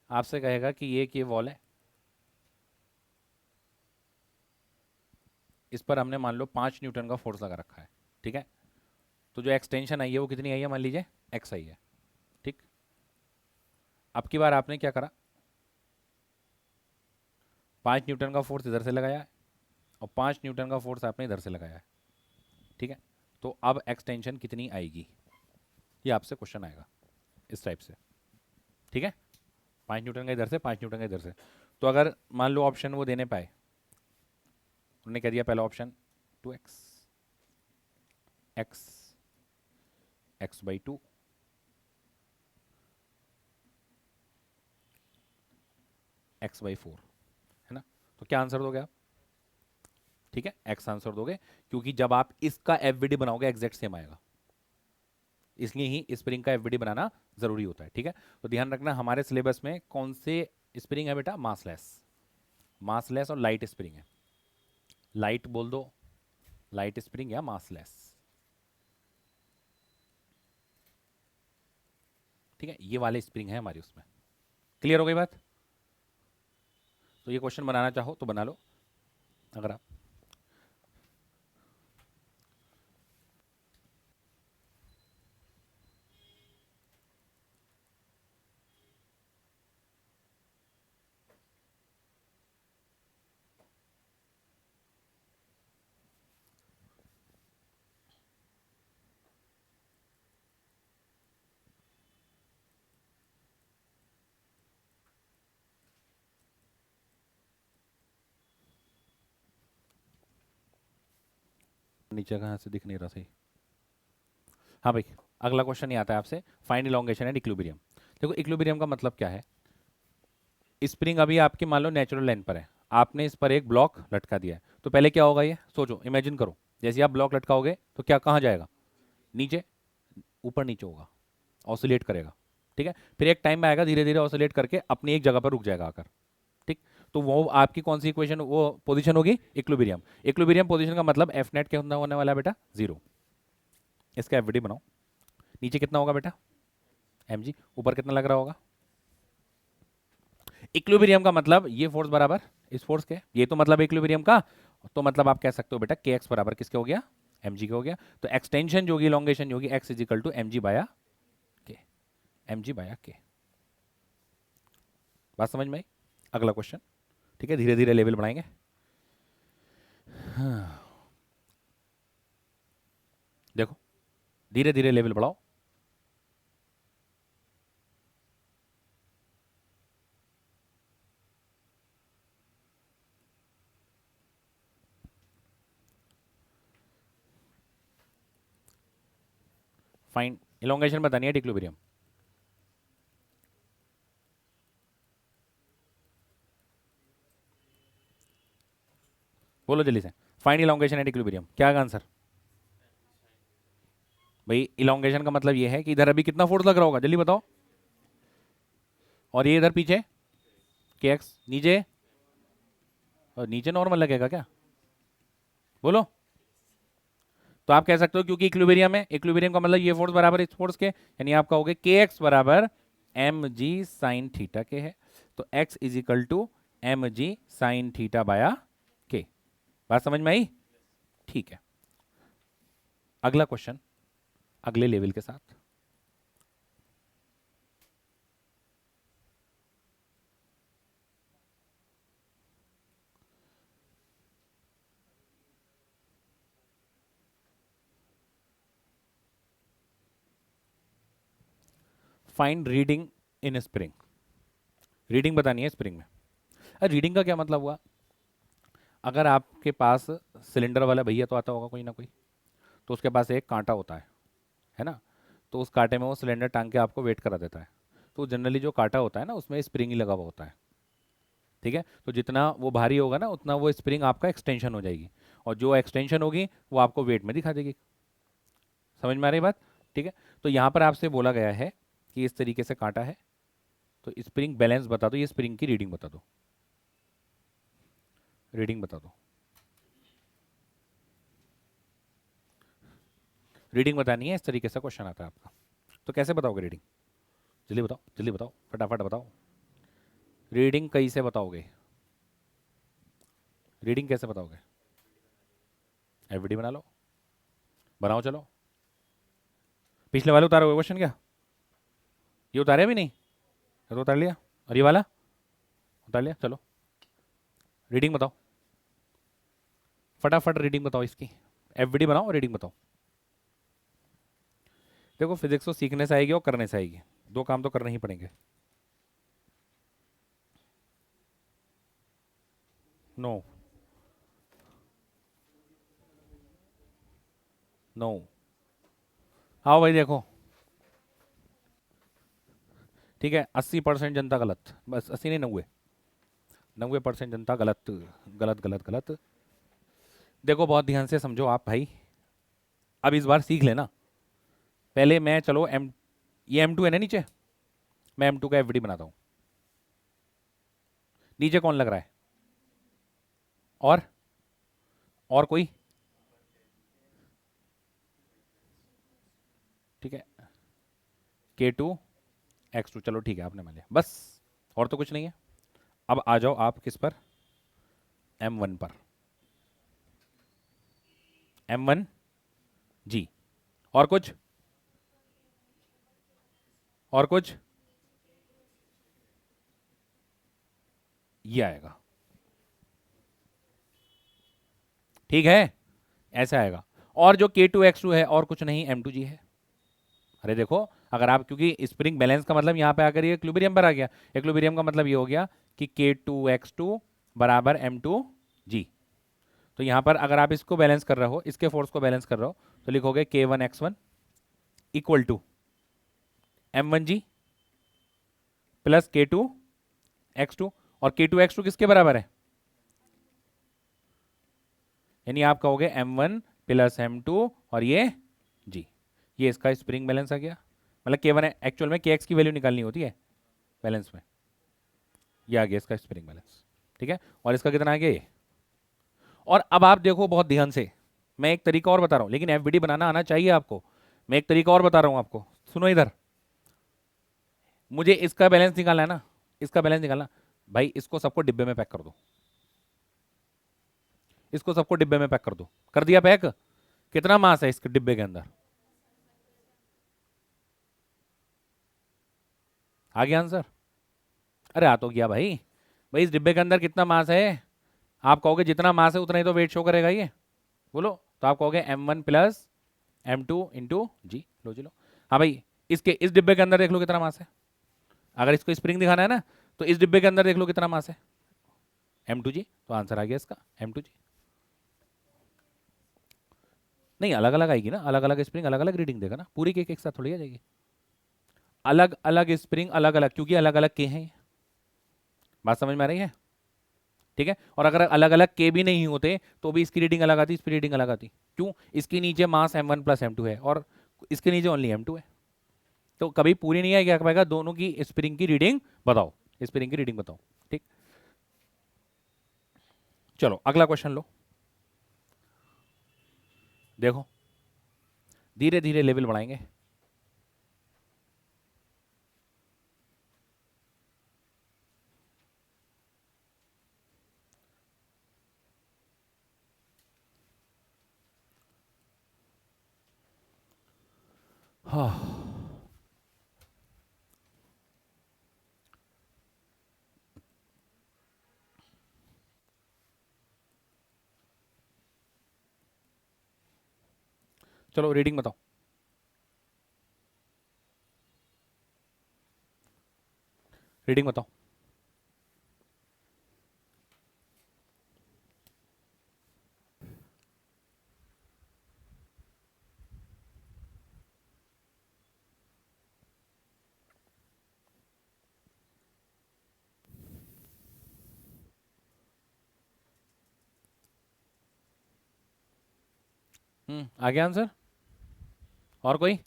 आपसे कहेगा कि ये कि वॉल है, इस पर हमने मान लो 5 न्यूटन का फोर्स लगा रखा है। ठीक है, तो जो एक्सटेंशन आई है वो कितनी आई है? मान लीजिए एक्स आई है। ठीक, अब की बार आपने क्या करा, 5 न्यूटन का फोर्स इधर से लगाया है और 5 न्यूटन का फोर्स आपने इधर से लगाया है। ठीक है, तो अब एक्सटेंशन कितनी आएगी, ये आपसे क्वेश्चन आएगा इस टाइप से। ठीक है, 5 न्यूटन का इधर से, 5 न्यूटन का इधर से। तो अगर मान लो ऑप्शन वो देने पाए, उन्होंने कह दिया पहला option 2x, x x/2, x/4, है ना? तो क्या आंसर दोगे आप? ठीक है, x आंसर दोगे, क्योंकि जब आप इसका एफवीडी बनाओगे एग्जैक्ट सेम आएगा, इसलिए ही स्प्रिंग का एफवीडी बनाना जरूरी होता है। ठीक है, तो ध्यान रखना हमारे सिलेबस में कौन से स्प्रिंग है बेटा? मासलेस, मासलेस और लाइट स्प्रिंग है। लाइट बोल दो, लाइट स्प्रिंग या मासलेस। ठीक है, ये वाले स्प्रिंग है हमारी उसमें। क्लियर हो गई बात? तो ये क्वेश्चन बनाना चाहो तो बना लो, अगर आप नीचे कहाँ से दिख नहीं रहा सही। हाँ भाई, अगला क्वेश्चन ये आता है आपसे, फाइंड इलोंगेशन एंड इक्विलिब्रियम। देखो इक्विलिब्रियम का मतलब क्या है, स्प्रिंग अभी आपकी मान लो नेचुरल लाइन पर है, आपने इस पर एक ब्लॉक लटका दिया है, तो पहले क्या होगा? ये सोचो, इमेजिन करो, जैसे आप ब्लॉक लटकाओगे तो क्या कहाँ जाएगा? नीचे, ऊपर नीचे होगा, ऑसिलेट करेगा। ठीक है, फिर एक टाइम में आएगा धीरे धीरे ऑसिलेट करके अपनी एक जगह पर रुक जाएगा आकर। ठीक, तो वो आपकी कौन सी इक्वेशन, वो पोजीशन होगी इक्विलिब्रियम। इक्विलिब्रियम पोजीशन का मतलब एफ नेट क्या होने वाला है बेटा? 0। इसका एफडी बनाओ, नीचे कितना होगा बेटा? mg, ऊपर कितना लग रहा होगा? इक्विलिब्रियम का मतलब ये फोर्स बराबर इस फोर्स के, ये तो मतलब इक्विलिब्रियम का। तो मतलब आप कह सकते हो बेटा के एक्स बराबर किसके हो गया? mg के हो गया। तो एक्सटेंशन जो होगी, इलोंगेशन जो होगी, x इजिकल टू mg बाया के, mg बाया के। बात समझ में आई? अगला क्वेश्चन। ठीक है, धीरे धीरे लेवल बढ़ाएंगे। हाँ। देखो धीरे धीरे लेवल बढ़ाओ। फाइन इलोंगेशन बतानी है, इक्विलिब्रियम। बोलो जल्दी से, फाइंड इलोंगेशन एंड इक्विलिब्रियम, क्या है आंसर? भाई इलोंगेशन का मतलब ये है कि इधर अभी कितना फोर्स लग रहा होगा, जल्दी बताओ। और ये इधर पीछे के एक्स, नीचे, और नीचे नॉर्मल लगेगा क्या? बोलो। तो आप कह सकते हो क्योंकि इक्विलिब्रियम है, इक्विलिब्रियम का मतलब ये फोर्स बराबर इस फोर्स के, यानी आप कहोगे के एक्स बराबर एम जी साइन थीटा के है। तो X is equal to M G sine theta by के। बात समझ में आई? ठीक है, अगला क्वेश्चन। अगले लेवल के साथ। Find reading in spring. Reading बतानी है स्प्रिंग में। अरे रीडिंग का क्या मतलब हुआ? अगर आपके पास सिलेंडर वाला भैया तो आता होगा कोई ना कोई, तो उसके पास एक कांटा होता है ना? तो उस कांटे में वो सिलेंडर टांग के आपको वेट करा देता है। तो जनरली जो कांटा होता है ना, उसमें स्प्रिंग ही लगा हुआ होता है। ठीक है, तो जितना वो भारी होगा ना, उतना वो स्प्रिंग आपका एक्सटेंशन हो जाएगी, और जो एक्सटेंशन होगी वो आपको वेट में दिखा देगी। समझ में आ रही बात? ठीक है, तो यहाँ पर आपसे बोला गया है कि इस तरीके से कांटा है, तो स्प्रिंग बैलेंस बता दो, ये स्प्रिंग की रीडिंग बता दो। रीडिंग बता दो। रीडिंग बतानी है, इस तरीके से क्वेश्चन आता है आपका। तो कैसे बताओगे रीडिंग? जल्दी बताओ, जल्दी बताओ, फटाफट बताओ। रीडिंग कैसे बताओगे? रीडिंग कैसे बताओगे? एफडी बना लो। बनाओ चलो। पिछले वाले उतारोगे क्वेश्चन क्या? ये उतारे भी नहीं? ये तो उतार लिया। और ये वाला उतार लिया। चलो रीडिंग बताओ, फटाफट रीडिंग बताओ इसकी। एफडी बनाओ, रीडिंग बताओ। देखो फिजिक्स तो सीखने से आएगी और करने से आएगी, दो काम तो करने ही पड़ेंगे। No, no. आओ भाई देखो। ठीक है, 80% जनता गलत, बस 80 नहीं, 90% जनता गलत। गलत गलत गलत। देखो बहुत ध्यान से समझो आप भाई, अब इस बार सीख लेना। पहले मैं चलो ये M2 है ना नीचे, मैं M2 का एफडी बनाता हूँ। नीचे कौन लग रहा है? और कोई? ठीक है, K2 X2, चलो ठीक है, आपने मान लिया बस, और तो कुछ नहीं है। अब आ जाओ आप किस पर? M1 पर। M1G। और कुछ? और कुछ? ये आएगा। ठीक है, ऐसा आएगा। और जो K2X2 है और कुछ नहीं, M2G है। अरे देखो, अगर आप, क्योंकि स्प्रिंग बैलेंस का मतलब यहाँ पे आकर ये इक्विलिब्रियम पर आ गया। इक्विलिब्रियम का मतलब ये हो गया कि K2X2 बराबर M2G। तो यहाँ पर अगर आप इसको बैलेंस कर रहे हो, इसके फोर्स को बैलेंस कर रहे हो, तो लिखोगे K1X1 equal to M1G plus K2X2। और K2X2 किसके बराबर है? यानी आप कहोगे M1 प्लस M2 और ये G। ये इसका स्प्रिंग बैलेंस आ गया। मतलब K1 एक्चुअल में KX की वैल्यू निकालनी होती है बैलेंस में। ये आ गया इसका स्प्रिंग बैलेंस। ठीक है, और इसका कितना आ गया ये? और अब आप देखो बहुत ध्यान से, मैं एक तरीका और बता रहा हूं, लेकिन एफबीडी बनाना आना चाहिए आपको। मैं एक तरीका और बता रहा हूं आपको, सुनो इधर। मुझे इसका बैलेंस निकालना है ना, इसका बैलेंस निकालना। भाई इसको सबको डिब्बे में पैक कर दो, इसको सबको डिब्बे में पैक कर दो। कर दिया पैक? कितना मास है इसके डिब्बे के अंदर? आ गया आंसर? अरे आ तो गया भाई। भाई इस डिब्बे के अंदर कितना मास है? आप कहोगे जितना मास है उतना ही तो वेट शो करेगा ये। बोलो, तो आप कहोगे M1 प्लस M2 इंटू जी। लो जी लो। हाँ भाई, इसके इस डिब्बे के अंदर देख लो कितना मास है। अगर इसको स्प्रिंग दिखाना है ना, तो इस डिब्बे के अंदर देख लो कितना मास है। M2G। तो आंसर आ गया इसका M2G। नहीं, अलग अलग आएगी ना, अलग अलग स्प्रिंग अलग अलग रीडिंग देगा ना, पूरी केक एक साथ थोड़ी आ जाएगी। अलग अलग स्प्रिंग अलग अलग, क्योंकि अलग अलग के हैं। बात समझ में आ रही है? ठीक है, और अगर अलग अलग के भी नहीं होते तो भी इसकी रीडिंग अलग आती, इसकी रीडिंग अलग आती। क्यों? इसके नीचे मास M1 प्लस M2 है और इसके नीचे ओनली M2 है। तो कभी पूरी नहीं आएगी, क्या दोनों की स्प्रिंग की रीडिंग बताओ, स्प्रिंग की रीडिंग बताओ। ठीक, चलो अगला क्वेश्चन लो। देखो धीरे धीरे लेवल बढ़ाएंगे। चलो रीडिंग बताओ। रीडिंग बताओ। आ गया आंसर? और कोई?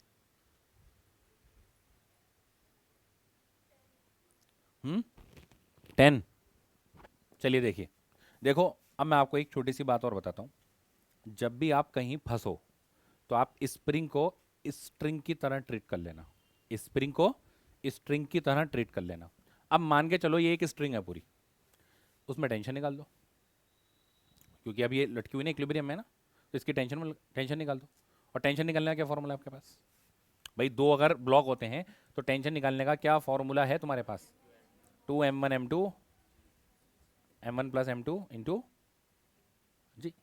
10। चलिए देखिए, देखो अब मैं आपको एक छोटी सी बात और बताता हूँ। जब भी आप कहीं फंसो तो आप स्प्रिंग को स्ट्रिंग की तरह ट्रीट कर लेना। स्प्रिंग को स्ट्रिंग की तरह ट्रीट कर लेना। अब मान के चलो ये एक स्ट्रिंग है पूरी, उसमें टेंशन निकाल दो, क्योंकि अब ये लटकी हुई ना इक्विलिब्रियम में ना, तो इसकी टेंशन निकाल दो। और टेंशन निकालने का क्या फॉर्मूला है आपके पास? भाई दो अगर ब्लॉक होते हैं तो टेंशन निकालने का क्या फॉर्मूला है तुम्हारे पास? 2m1m2 m1 plus m2 into g,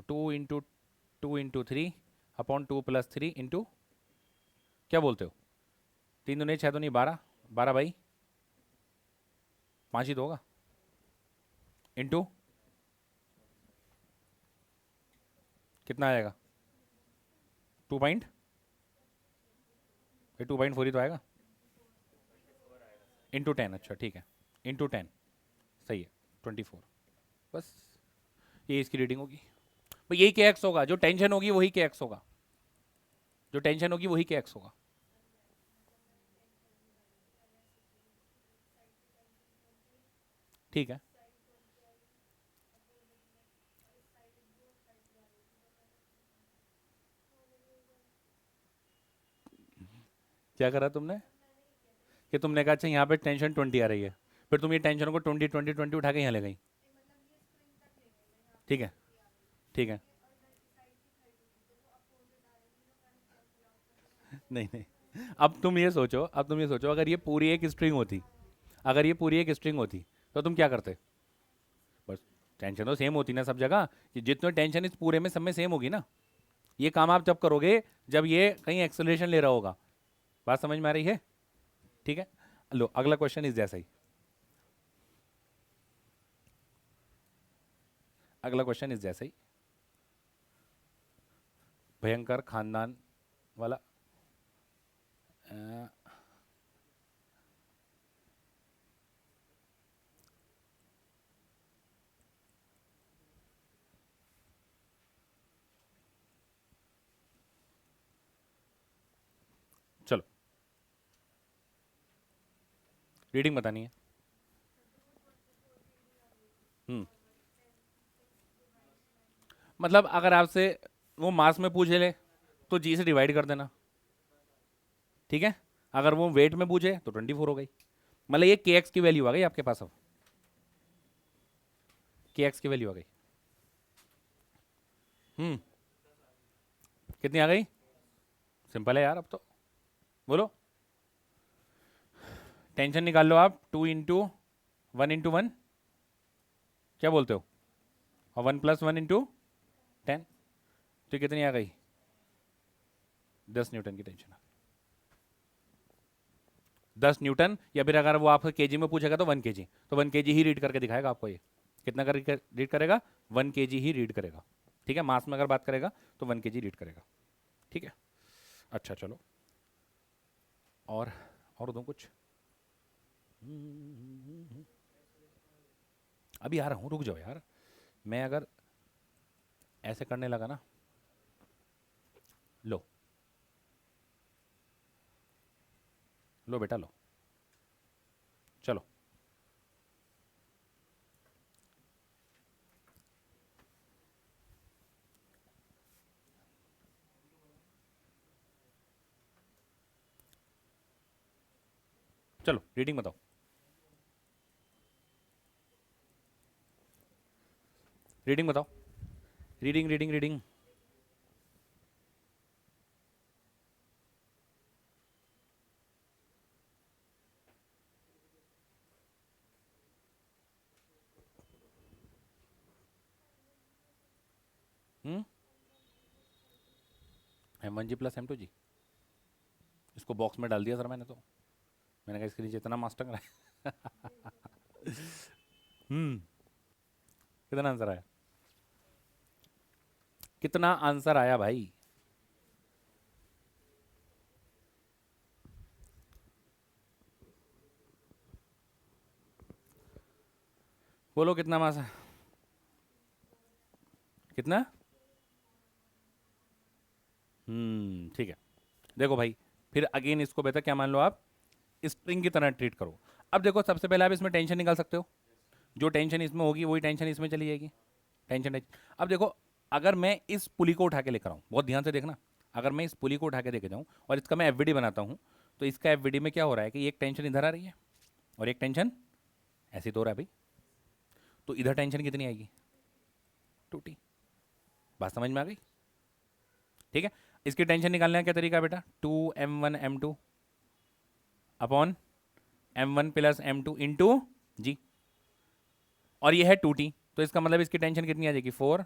2 into 3 upon 2 + 3 into, क्या बोलते हो, 3 दूनी 6 दूनी 12, 12/5 ही तो होगा, इंटू कितना आएगा? 2 2.4 ही तो आएगा, इंटू 10। अच्छा ठीक है, इंटू 10 सही है, 24। बस ये इसकी रीडिंग होगी। भाई यही के एक्स होगा, जो टेंशन होगी वही के एक्स होगा, जो टेंशन होगी वही के एक्स होगा। ठीक है, क्या करा तुमने कि तुमने कहा अच्छा यहाँ पे टेंशन 20 आ रही है, फिर तुम ये टेंशन को 20 20 20 उठा के यहाँ ले गई। ठीक है, ठीक है। नहीं नहीं, अब तुम ये सोचो अगर ये पूरी एक स्ट्रिंग होती, अगर ये पूरी एक स्ट्रिंग होती तो तुम क्या करते? बस टेंशन तो सेम होती ना सब जगह, कि जितने टेंशन इस पूरे में सब में सेम होगी ना। ये काम आप जब करोगे जब ये कहीं एक्सेलरेशन ले रहा होगा। बात समझ में आ रही है? ठीक है, लो अगला क्वेश्चन इस जैसा ही। अगला क्वेश्चन इस जैसा ही, भयंकर खानदान वाला। अ, चलो रीडिंग बतानी है। हम्म मतलब अगर आपसे वो मास में पूछ ले तो जी से डिवाइड कर देना। ठीक है, अगर वो वेट में पूछे तो 24 हो गई। मतलब ये के एक्स की वैल्यू आ गई आपके पास। अब के एक्स की वैल्यू आ गई। हम्म कितनी आ गई? सिंपल है यार अब तो, बोलो। टेंशन निकाल लो आप, 2 इंटू 1 इंटू 1, क्या बोलते हो, और 1 + 1 इंटू 10, तो कितनी आ गई? 10 न्यूटन की टेंशन। 10 न्यूटन, या फिर अगर वो आपसे केजी में पूछेगा तो 1 केजी, तो 1 केजी ही रीड करके दिखाएगा आपको। ये कितना कर रीड करेगा? 1 केजी ही रीड करेगा। ठीक है, मास में अगर बात करेगा तो 1 केजी रीड करेगा। ठीक है, अच्छा चलो, और और दो कुछ। अभी आ रहा हूँ, रुक जाओ यार। मैं अगर ऐसे करने लगा ना, लो लो बेटा लो, चलो चलो रीडिंग बताओ। रीडिंग बताओ। Reading reading reading. M1G plus M2G, इसको बॉक्स में डाल दिया सर मैंने, तो मैंने कहा इसके नीचे इतना मास टंग रहा है। कितना आंसर आया, कितना आंसर आया भाई? बोलो कितना मास है, कितना? ठीक है। देखो भाई, फिर अगेन इसको बेहतर क्या मान लो आप, स्ट्रिंग की तरह ट्रीट करो। अब देखो, सबसे पहले आप इसमें टेंशन निकाल सकते हो, जो टेंशन इसमें होगी वही टेंशन इसमें चली जाएगी। टेंशन। अब देखो, अगर मैं इस पुली को उठा के लेकर आऊँ, बहुत ध्यान से देखना, अगर मैं इस पुली को उठा के लेके जाऊँ और इसका मैं एफवीडी बनाता हूँ, तो इसका एफवीडी में क्या हो रहा है कि एक टेंशन इधर आ रही है और एक टेंशन ऐसे तो हो रहा है भाई, तो इधर टेंशन कितनी आएगी, 2T। बात समझ में आ गई? ठीक है। इसकी टेंशन निकालने का क्या तरीका है बेटा, 2m1m2 upon m1 plus m2 into जी, और ये है 2T, तो इसका मतलब इसकी टेंशन कितनी आ जाएगी, 4।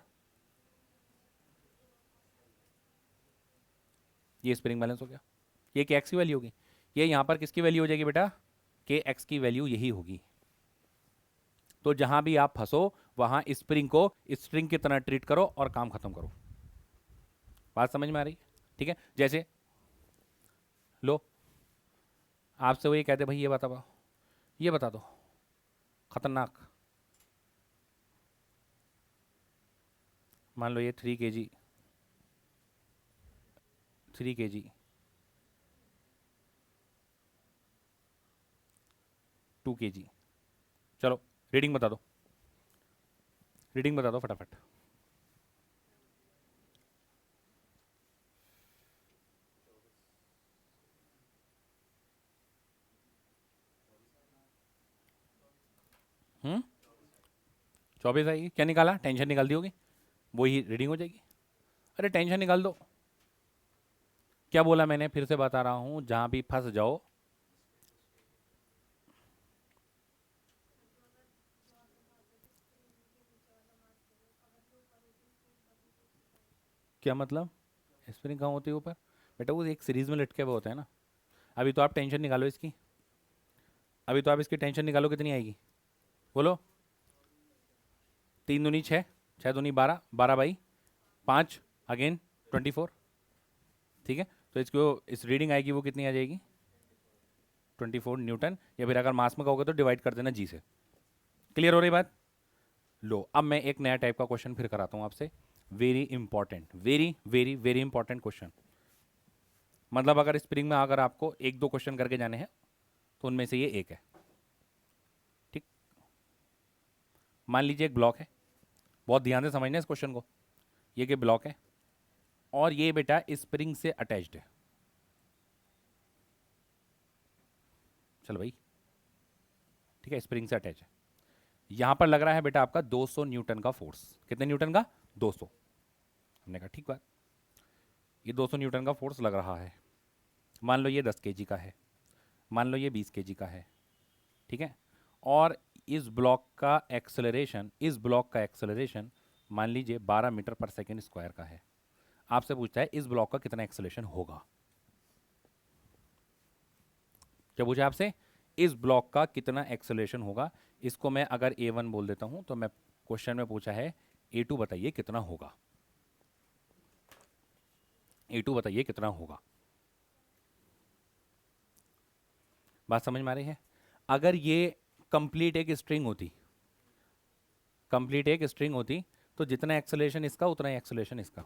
ये स्प्रिंग बैलेंस हो गया। ये के एक्स की वैल्यू होगी, ये यहाँ पर किसकी वैल्यू हो जाएगी बेटा, के एक्स की वैल्यू यही होगी। तो जहां भी आप फंसो वहां स्प्रिंग को स्ट्रिंग की तरह ट्रीट करो और काम खत्म करो। बात समझ में आ रही? ठीक है। जैसे लो, आपसे वो ये कहते भाई ये बता, ये बता दो, खतरनाक, मान लो ये 3 kg, 3 kg 2 kg, चलो रीडिंग बता दो, रीडिंग बता दो फटाफट। हम्म 24 आएगी, क्या निकाला, टेंशन निकाल दी होगी, वही रीडिंग हो जाएगी। अरे टेंशन निकाल दो, क्या बोला मैंने, फिर से बता रहा हूं, जहां भी फंस जाओ, क्या मतलब, स्प्रिंग कहाँ होती है ऊपर, बेटा वो एक सीरीज में लटके हुए होते हैं ना। अभी तो आप टेंशन निकालो इसकी, अभी तो आप इसकी टेंशन निकालो, कितनी आएगी बोलो, 3 दूनी 6, 6 दूनी 12, 12/5, अगेन 24। ठीक है, तो इसको इस रीडिंग आएगी वो कितनी आ जाएगी, 24 न्यूटन, या फिर अगर मास में कहोगे तो डिवाइड कर देना जी से। क्लियर हो रही बात? लो, अब मैं एक नया टाइप का क्वेश्चन फिर कराता हूँ आपसे, very important, very very very important question. मतलब अगर स्प्रिंग में अगर आपको 1-2 क्वेश्चन करके जाने हैं तो उनमें से ये एक है। ठीक, मान लीजिए एक ब्लॉक है, बहुत ध्यान से समझना इस क्वेश्चन को, ये कि ब्लॉक है और ये बेटा स्प्रिंग से अटैच्ड है। चलो भाई, ठीक है, स्प्रिंग से अटैच है, यहां पर लग रहा है बेटा आपका 200 न्यूटन का फोर्स। कितने न्यूटन का, 200। हमने कहा ठीक बात, ये 200 न्यूटन का फोर्स लग रहा है। मान लो ये 10 kg का है, मान लो ये 20 kg का है, ठीक है। और इस ब्लॉक का एक्सेलरेशन, इस ब्लॉक का एक्सेलरेशन मान लीजिए 12 मीटर पर सेकेंड स्क्वायर का है। आपसे पूछता है इस ब्लॉक का कितना एक्सेलरेशन होगा। क्या पूछा आपसे, इस ब्लॉक का कितना एक्सेलरेशन होगा। इसको मैं अगर A1 बोल देता हूं तो मैं, क्वेश्चन में पूछा है A2 बताइए कितना होगा, A2 बताइए कितना होगा। बात समझ में आ रही है? अगर ये कंप्लीट एक स्ट्रिंग होती, कंप्लीट एक स्ट्रिंग होती, तो जितना एक्सेलरेशन इसका उतना ही एक्सेलरेशन इसका।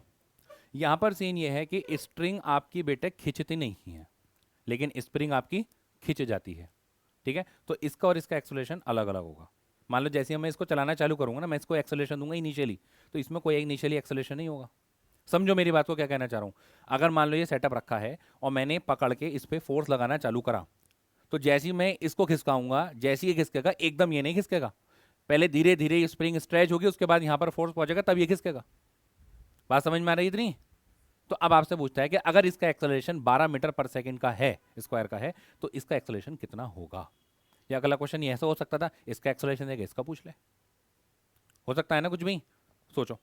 यहां पर सीन ये है कि स्ट्रिंग आपकी बेटे खिंचती नहीं है, लेकिन स्प्रिंग आपकी खिंच जाती है। ठीक है, तो इसका और इसका एक्सेलरेशन अलग अलग होगा। मान लो जैसे ही मैं इसको चलाना चालू करूंगा ना, मैं इसको एक्सेलरेशन दूंगा इनिशियली, तो इसमें कोई इनिशियली एक्सेलरेशन नहीं होगा। समझो मेरी बात को, क्या कहना चाह रहा हूं। अगर मान लो ये सेटअप रखा है और मैंने पकड़ के इस पर फोर्स लगाना चालू करा, तो जैसे ही मैं इसको खिसकाऊंगा, जैसे ही ये खिसकेगा, एकदम ये नहीं खिसकेगा, पहले धीरे धीरे ये स्प्रिंग स्ट्रेच होगी, उसके बाद यहां पर फोर्स पहुंचेगा, तब ये खिसकेगा। बात समझ में आ रही है इतनी? तो अब आपसे पूछता है कि अगर इसका एक्सेलरेशन 12 मीटर पर सेकंड का है, स्क्वायर का है, तो इसका एक्सेलरेशन कितना होगा। या अगला क्वेश्चन ये ऐसा हो सकता था, इसका एक्सेलरेशन देगा, इसका पूछ ले, हो सकता है ना कुछ भी। सोचो,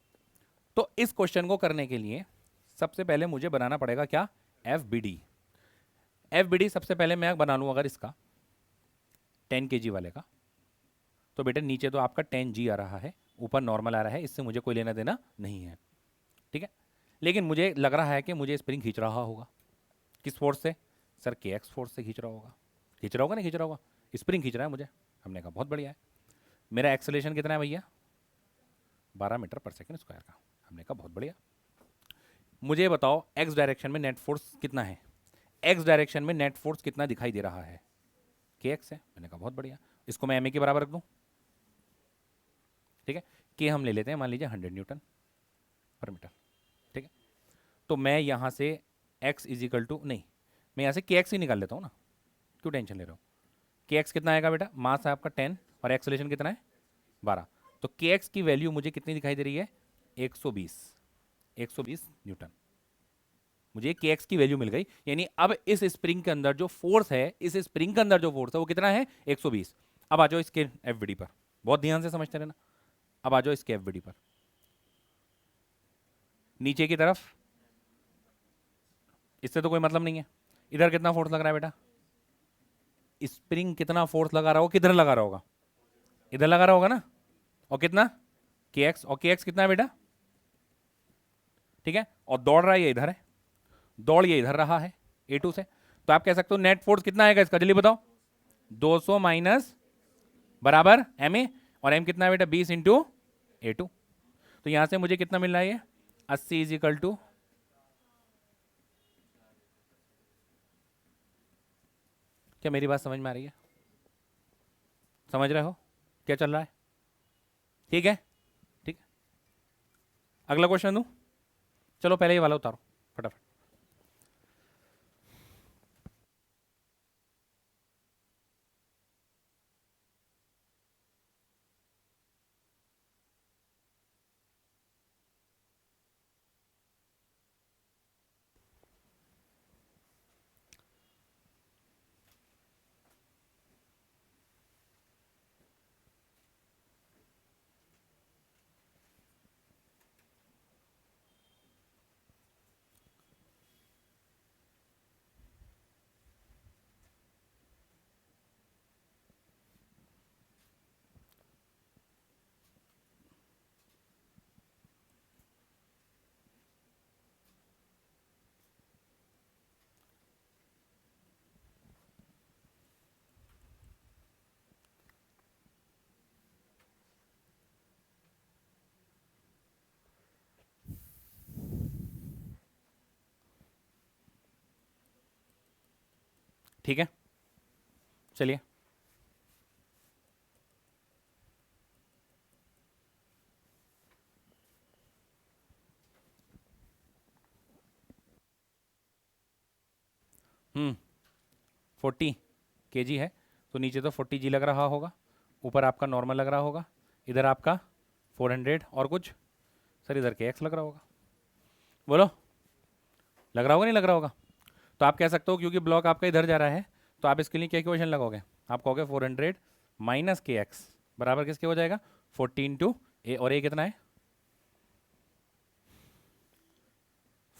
तो इस क्वेश्चन को करने के लिए सबसे पहले मुझे बनाना पड़ेगा क्या, F B D. F B D सबसे पहले मैं बना लूँ अगर इसका 10 kg वाले का, तो बेटा नीचे तो आपका 10 g आ रहा है, ऊपर नॉर्मल आ रहा है, इससे मुझे कोई लेना देना नहीं है, ठीक है। लेकिन मुझे लग रहा है कि मुझे स्प्रिंग खींच रहा होगा, किस फोर्स से सर, के एक्स फोर्स से खींच रहा होगा, खींच रहा होगा ना, खींच रहा होगा, स्प्रिंग खींच रहा है मुझे। हमने कहा बहुत बढ़िया है। मेरा एक्सेलेरेशन कितना है भैया, 12 मीटर पर सेकेंड स्क्वायर का। हमने कहा बहुत बढ़िया। मुझे बताओ एक्स डायरेक्शन में नेट फोर्स कितना है, एक्स डायरेक्शन में नेट फोर्स कितना दिखाई दे रहा है, के एक्स है। मैंने कहा बहुत बढ़िया, इसको मैं एम ए के बराबर रख दूं, ठीक है। के हम ले लेते हैं, मान लीजिए 100 न्यूटन पर मीटर, ठीक है। तो मैं यहाँ से x इजिकल टू, नहीं मैं यहाँ से के एक्स ही निकाल लेता हूँ ना, क्यों टेंशन ले रहे हो। के एक्स कितना आएगा बेटा, मास है आपका 10 और एक्सेलेरेशन कितना है 12, तो के एक्स की वैल्यू मुझे कितनी दिखाई दे रही है, 120 न्यूटन। मुझे के एक्स की वैल्यू मिल गई, यानी अब इस स्प्रिंग के अंदर जो फोर्स है, इस स्प्रिंग के अंदर जो फोर्स है वो कितना है 120। अब आ जाओ इसके एफ पर, बहुत ध्यान से समझते रहना। अब आ जाओ इसके एफ पर, नीचे की तरफ, इससे तो कोई मतलब नहीं है। इधर कितना फोर्स लग रहा है बेटा, स्प्रिंग कितना फोर्स लगा रहा होगा, किधर लगा रहा होगा, इधर लगा रहा होगा ना, और कितना के एक्स, और के एक्स कितना है बेटा, ठीक है। और दौड़ रहा है ये इधर है, दौड़ ये इधर रहा है A2 से, तो आप कह सकते हो नेट फोर्स कितना आएगा इसका, जल्दी बताओ, 200 माइनस बराबर एम ए, और एम कितना है बेटा 20 इंटू A2। तो यहां से मुझे कितना मिल रहा है ये 80 इज इक्वल टू, क्या मेरी बात समझ में आ रही है, समझ रहे हो क्या चल रहा है, ठीक है, ठीक है। अगला क्वेश्चन दूं, चलो पहले ये वाला उतारो फटाफट। ठीक है, चलिए। हम्म 40 kg है, तो नीचे तो 40 g लग रहा होगा, ऊपर आपका नॉर्मल लग रहा होगा, इधर आपका 400 और कुछ, सर इधर के एक्स लग रहा होगा, बोलो लग रहा होगा नहीं लग रहा होगा। तो आप कह सकते हो क्योंकि ब्लॉक आपका इधर जा रहा है, तो आप इसके लिए क्या इक्वेशन लगाओगे, आप कहोगे 400 माइनस के एक्स बराबर किसके हो जाएगा 14 टू ए, और ए कितना है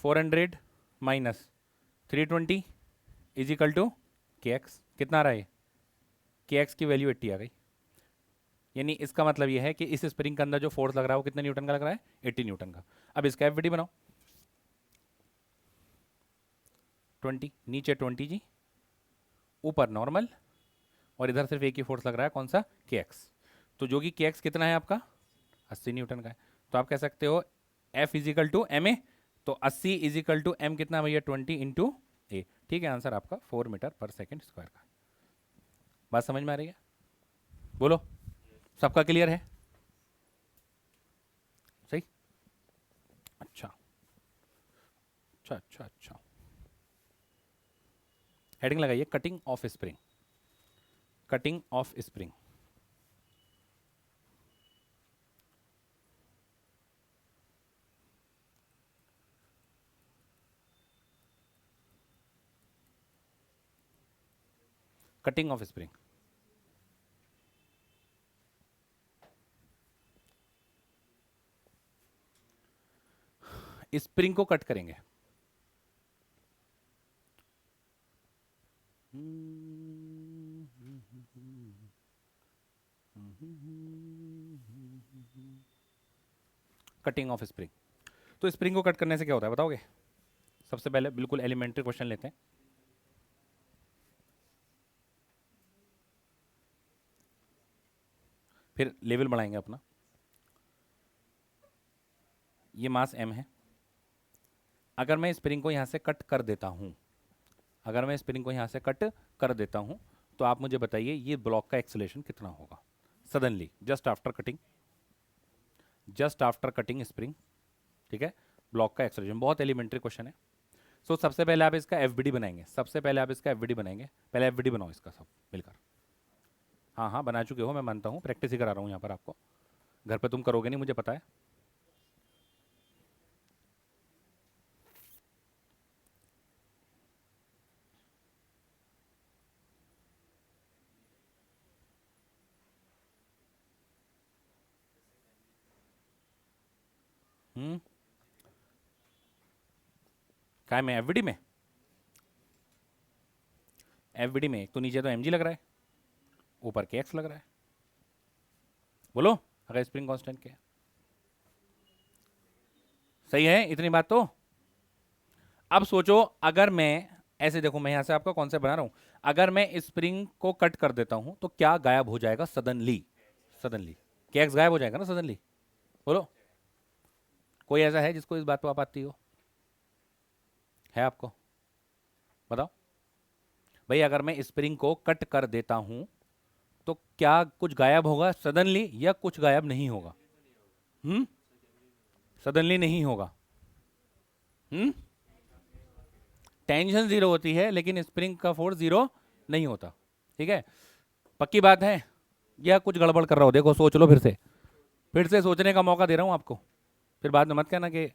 400 माइनस 320 इज इक्वल टू के एक्स, कितना आ रहा है के एक्स की वैल्यू 80 आ गई। यानी इसका मतलब यह है कि इस स्प्रिंग के अंदर जो फोर्स लग रहा है वो कितने न्यूटन का लग रहा है 80 न्यूटन का। अब इसका एफ बनाओ, 20 नीचे 20 g, ऊपर नॉर्मल, और इधर सिर्फ एक ही फोर्स लग रहा है कौन सा के एक्स, तो जो कि के एक्स कितना है आपका 80 न्यूटन का है। तो आप कह सकते हो F is equal to M A, तो 80 इजिकल टू एम कितना भैया 20 इंटू ए, ठीक है। आंसर आपका 4 मीटर पर सेकेंड स्क्वायर का। बात समझ में आ रही है, बोलो सबका क्लियर है, सही, अच्छा अच्छा अच्छा अच्छा। हेडिंग लगाइए cutting of spring, cutting of spring. Cutting of spring, spring को कट करेंगे, कटिंग ऑफ स्प्रिंग। तो स्प्रिंग को कट करने से क्या होता है बताओगे? सबसे पहले बिल्कुल एलिमेंट्री क्वेश्चन लेते हैं। फिर लेवल बढ़ाएंगे अपना। ये मास m है। अगर मैं स्प्रिंग को यहां से कट कर देता हूं, अगर मैं स्प्रिंग को यहां से कट कर देता हूं, तो आप मुझे बताइए ये ब्लॉक का एक्सेलरेशन कितना होगा suddenly, just after cutting, just after cutting spring. ठीक है, ब्लॉक का एक्सेलरेशन बहुत एलिमेंट्री क्वेश्चन है। सो सबसे पहले आप इसका एफबीडी बनाएंगे, सबसे पहले आप इसका एफबीडी बनाएंगे। पहले एफबीडी बनाओ इसका सब मिलकर। हाँ हाँ बना चुके हो, मैं मानता हूँ, प्रैक्टिस ही करा रहा हूँ यहाँ पर आपको, घर पे तुम करोगे नहीं मुझे पता है। काय में एफबीडी में, एफबीडी में एक तो नीचे तो एमजी लग रहा है, ऊपर के एक्स लग रहा है। बोलो अगर स्प्रिंग कांस्टेंट क्या है? सही है इतनी बात तो। अब सोचो अगर मैं ऐसे, देखो मैं यहां से आपका कॉन्सेप्ट बना रहा हूं, अगर मैं स्प्रिंग को कट कर देता हूं तो क्या गायब हो जाएगा सडनली? सडनली के एक्स गायब हो जाएगा ना सडनली। बोलो कोई ऐसा है जिसको इस बात पर आप आती हो? है आपको? बताओ भाई, अगर मैं स्प्रिंग को कट कर देता हूं तो क्या कुछ गायब होगा सडनली या कुछ गायब नहीं होगा? सडनली नहीं होगा। टेंशन जीरो होती है लेकिन स्प्रिंग का फोर्स जीरो नहीं होता। ठीक है, पक्की बात है या कुछ गड़बड़ कर रहा हो? देखो सोच लो फिर से सोचने का मौका दे रहा हूं आपको, फिर बाद में मत कहना कि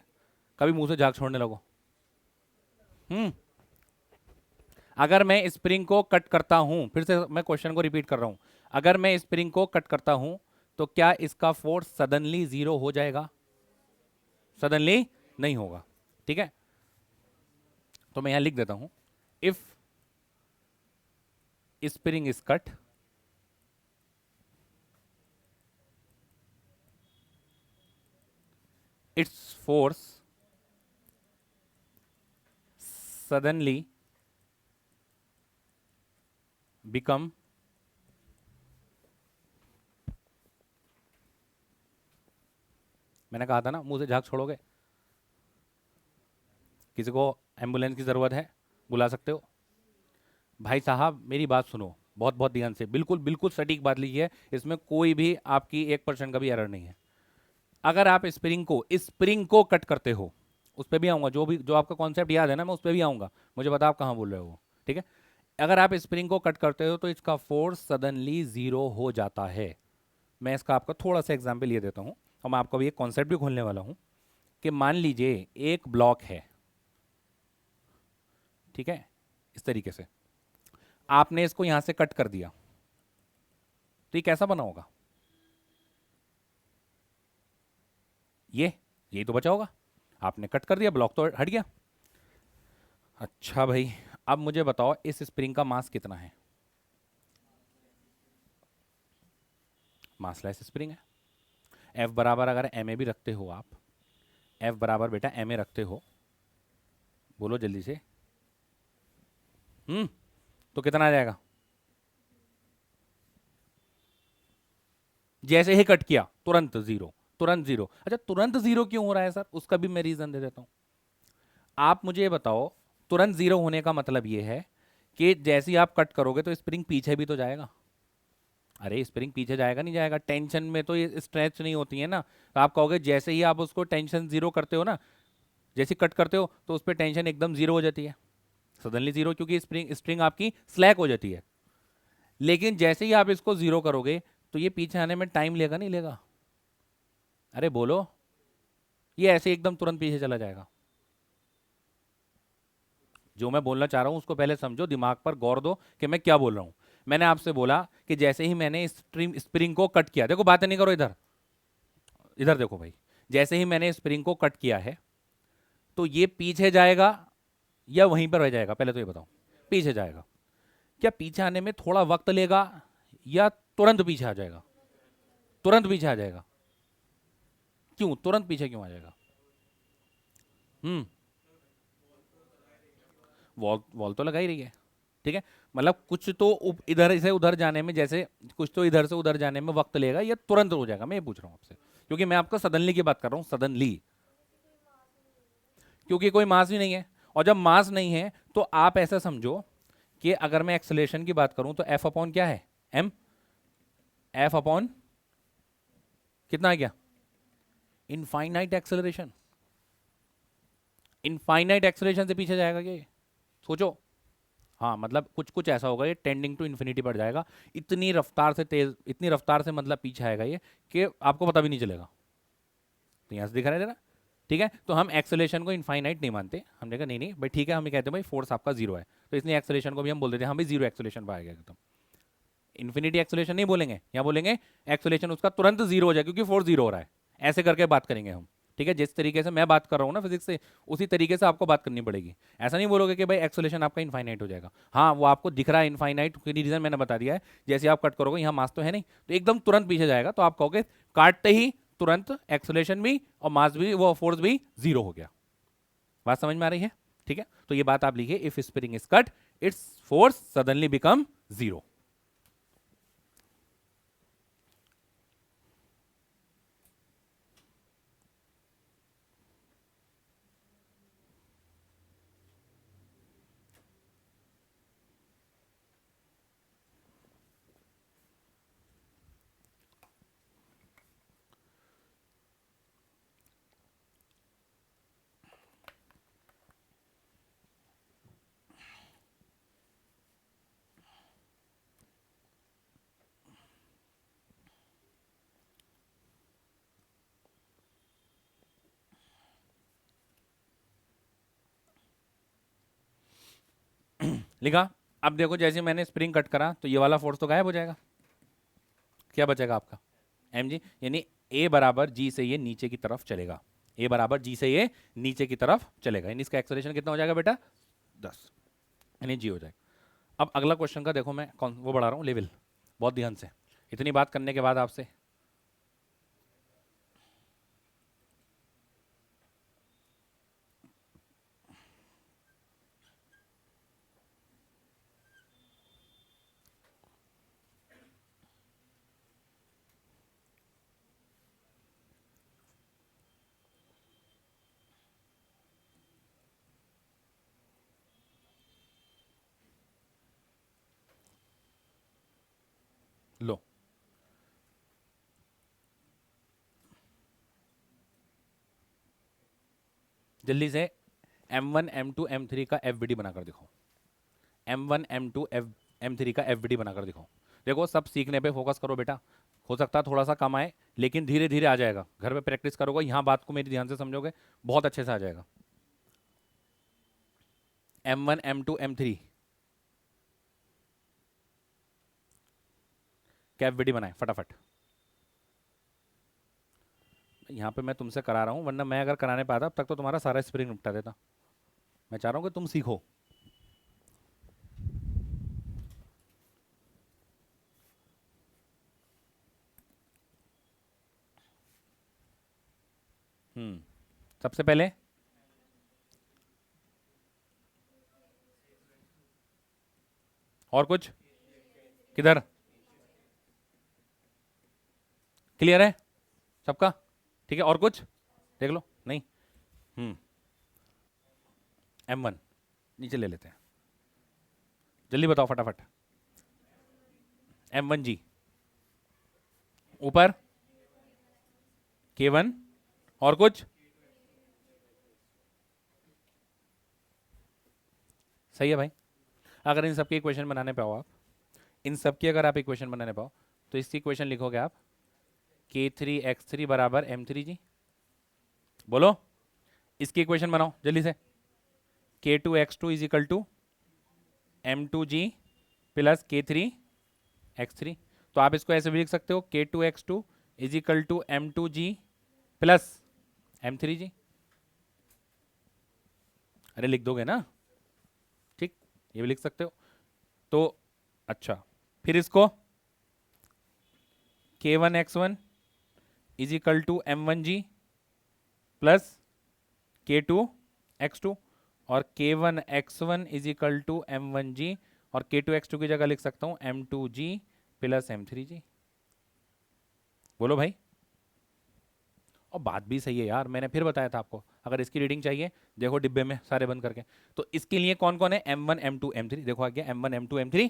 कभी मुंह से झाग छोड़ने लगो। अगर मैं स्प्रिंग को कट करता हूं, फिर से मैं क्वेश्चन को रिपीट कर रहा हूं, अगर मैं स्प्रिंग को कट करता हूं तो क्या इसका फोर्स सडनली जीरो हो जाएगा? सडनली नहीं होगा। ठीक है, तो मैं यहां लिख देता हूं, if spring is cut, its force suddenly become मैंने कहा था ना मुंह से झाग छोड़ोगे। किसी को एम्बुलेंस की ज़रूरत है बुला सकते हो। भाई साहब मेरी बात सुनो बहुत बहुत ध्यान से, बिल्कुल बिल्कुल सटीक बात लीजिए, इसमें कोई भी आपकी 1% का भी एरर नहीं है। अगर आप स्प्रिंग को कट करते हो, उस पर भी आऊँगा, जो आपका कॉन्सेप्ट याद है ना मैं उस पर भी आऊँगा, मुझे बता आप कहाँ बोल रहे हो। ठीक है, अगर आप स्प्रिंग को कट करते हो तो इसका फोर्स सडनली जीरो हो जाता है। मैं इसका आपका थोड़ा सा एग्जाम्पल ये देता हूँ और मैं आपको भी एक कॉन्सेप्ट भी खोलने वाला हूँ कि मान लीजिए एक ब्लॉक है, ठीक है, इस तरीके से आपने इसको यहां से कट कर दिया तो ये कैसा बना होगा? ये तो बचा होगा, आपने कट कर दिया, ब्लॉक तो हट गया। अच्छा भाई अब मुझे बताओ इस स्प्रिंग का मास कितना है? मासलेस स्प्रिंग है। एफ बराबर अगर एम ए भी रखते हो आप, एफ बराबर बेटा एम ए रखते हो, बोलो जल्दी से, तो कितना आ जाएगा? जैसे ही कट किया तुरंत जीरो, तुरंत जीरो। अच्छा तुरंत जीरो क्यों हो रहा है सर, उसका भी मैं रीजन दे देता हूं। आप मुझे ये बताओ तुरंत जीरो होने का मतलब ये है कि जैसे ही आप कट करोगे तो स्प्रिंग पीछे भी तो जाएगा। अरे स्प्रिंग पीछे जाएगा नहीं जाएगा, टेंशन में तो ये स्ट्रेच नहीं होती है ना। तो आप कहोगे जैसे ही आप उसको टेंशन जीरो करते हो ना, जैसे कट करते हो तो उस पर टेंशन एकदम जीरो हो जाती है, सडनली जीरो, क्योंकि स्प्रिंग आपकी स्लैक हो जाती है। लेकिन जैसे ही आप इसको जीरो करोगे तो ये पीछे आने में टाइम लेगा नहीं लेगा? अरे बोलो, ये ऐसे एकदम तुरंत पीछे चला जाएगा। जो मैं बोलना चाह रहा हूं उसको पहले समझो, दिमाग पर गौर दो कि मैं क्या बोल रहा हूं। मैंने आपसे बोला कि जैसे ही मैंने स्प्रिंग को कट किया, देखो बातें नहीं करो, इधर इधर देखो भाई, जैसे ही मैंने स्प्रिंग को कट किया है तो ये पीछे जाएगा या वहीं पर रह जाएगा, पहले तो ये बताओ। पीछे जाएगा। क्या पीछे आने में थोड़ा वक्त लेगा या तुरंत पीछे आ जाएगा? तुरंत पीछे आ जाएगा। क्यों तुरंत पीछे क्यों आ जाएगा? हम्म, वॉल वॉल तो लगा ही रही है, ठीक है। मतलब कुछ तो इधर से उधर जाने में, जैसे कुछ तो इधर से उधर जाने में वक्त लेगा या तुरंत हो जाएगा, मैं ये पूछ रहा हूँ आपसे, क्योंकि मैं आपको सडनली की बात कर रहा हूँ, सडनली, क्योंकि कोई मास भी नहीं है। और जब मास नहीं है तो आप ऐसा समझो कि अगर मैं एक्सेलरेशन की बात करूं तो एफ अपॉन क्या है? एम। एफ अपॉन कितना है क्या? Infinite acceleration. इनफाइनाइट एक्सेलरेशन से पीछे जाएगा क्या ये? सोचो। हाँ, मतलब कुछ कुछ ऐसा होगा, ये टेंडिंग टू इन्फिनिटी बढ़ जाएगा। इतनी रफ्तार से तेज, इतनी रफ्तार से मतलब पीछे आएगा ये कि आपको पता भी नहीं चलेगा। तो यहाँ से दिखा रहा है जरा, ठीक है। तो हम एक्सेलरेशन को इनफाइनाइट नहीं मानते, हमने कहा नहीं नहीं भाई ठीक है, हम कहते हैं भाई फोर्स आपका जीरो है, तो इसलिए एक्सेलरेशन को भी हम बोल देते हैं हम भी जीरो एक्सेलरेशन पर आएगा एकदम। इन्फिनिटी एक्सेलरेशन नहीं बोलेंगे, यहाँ बोलेंगे एक्सेलरेशन उसका तुरंत जीरो हो जाए क्योंकि फोर्स जीरो हो रहा है। ऐसे करके बात करेंगे हम, ठीक है। जिस तरीके से मैं बात कर रहा हूँ ना फिजिक्स से, उसी तरीके से आपको बात करनी पड़ेगी। ऐसा नहीं बोलोगे कि भाई एक्सेलरेशन आपका इनफाइनाइट हो जाएगा। हाँ, वो आपको दिख रहा है इनफाइनाइट, रीजन मैंने बता दिया है। जैसे आप कट करोगे यहाँ मास तो है नहीं, तो एकदम तुरंत पीछे जाएगा, तो आप कहोगे काटते ही तुरंत एक्सेलरेशन भी और मास भी, वो फोर्स भी जीरो हो गया। बात समझ में आ रही है? ठीक है, तो ये बात आप लिखिए, if spring is cut its force suddenly become zero. लिखा। अब देखो, जैसे मैंने स्प्रिंग कट करा तो ये वाला फोर्स तो गायब हो जाएगा। क्या बचेगा आपका? एम जी, यानी ए बराबर जी से ये नीचे की तरफ चलेगा। ए बराबर जी से ये नीचे की तरफ चलेगा, यानी इसका एक्सेलरेशन कितना हो जाएगा बेटा? 10, यानी जी हो जाएगा। अब अगला क्वेश्चन का देखो, मैं कौन वो बढ़ा रहा हूँ लेवल, बहुत ध्यान से। इतनी बात करने के बाद आपसे लो, जल्दी से M1 M2 M3 का FVD बनाकर दिखाओ। M1 M2 M3 का FVD बनाकर दिखाओ। देखो, सब सीखने पे फोकस करो बेटा। हो सकता है थोड़ा सा कम आए, लेकिन धीरे धीरे आ जाएगा। घर पे प्रैक्टिस करोगे, यहाँ बात को मेरी ध्यान से समझोगे, बहुत अच्छे से आ जाएगा। M1 M2 M3 का FVD बनाए फटाफट। यहाँ पे मैं तुमसे करा रहा हूँ, वरना मैं अगर कराने पाता अब तक तो तुम्हारा सारा स्प्रिंग निपटा देता। मैं चाह रहा हूँ कि तुम सीखो। सबसे पहले और कुछ किधर? क्लियर है सबका? ठीक है, और कुछ देख लो। नहीं। हम्म M1 नीचे ले लेते हैं, जल्दी बताओ फटाफट। M1G ऊपर K1 और कुछ? सही है भाई। अगर इन सबके इक्वेशन बनाने पाओ आप, इन सबकी अगर आप इक्वेशन बनाने पाओ, तो इसकी इक्वेशन लिखोगे आप K3X3 बराबर M3 जी। बोलो, इसकी इक्वेशन बनाओ जल्दी से। K2X2 is equal to M2G plus K3X3। तो आप इसको ऐसे भी लिख सकते हो, K2X2 is equal to M2G plus M3G। अरे लिख दोगे ना, ठीक, ये भी लिख सकते हो। तो अच्छा, फिर इसको K1x1 is equal to M1G plus K2x2, और K1x1 is equal to M1G, और K2x2 की जगह लिख सकता हूँ M2G प्लस M3G। बोलो भाई। और बात भी सही है यार, मैंने फिर बताया था आपको, अगर इसकी रीडिंग चाहिए देखो डिब्बे में सारे बंद करके। तो इसके लिए कौन कौन है, M1 M2 M3, देखो आ गया M1 M2 M3।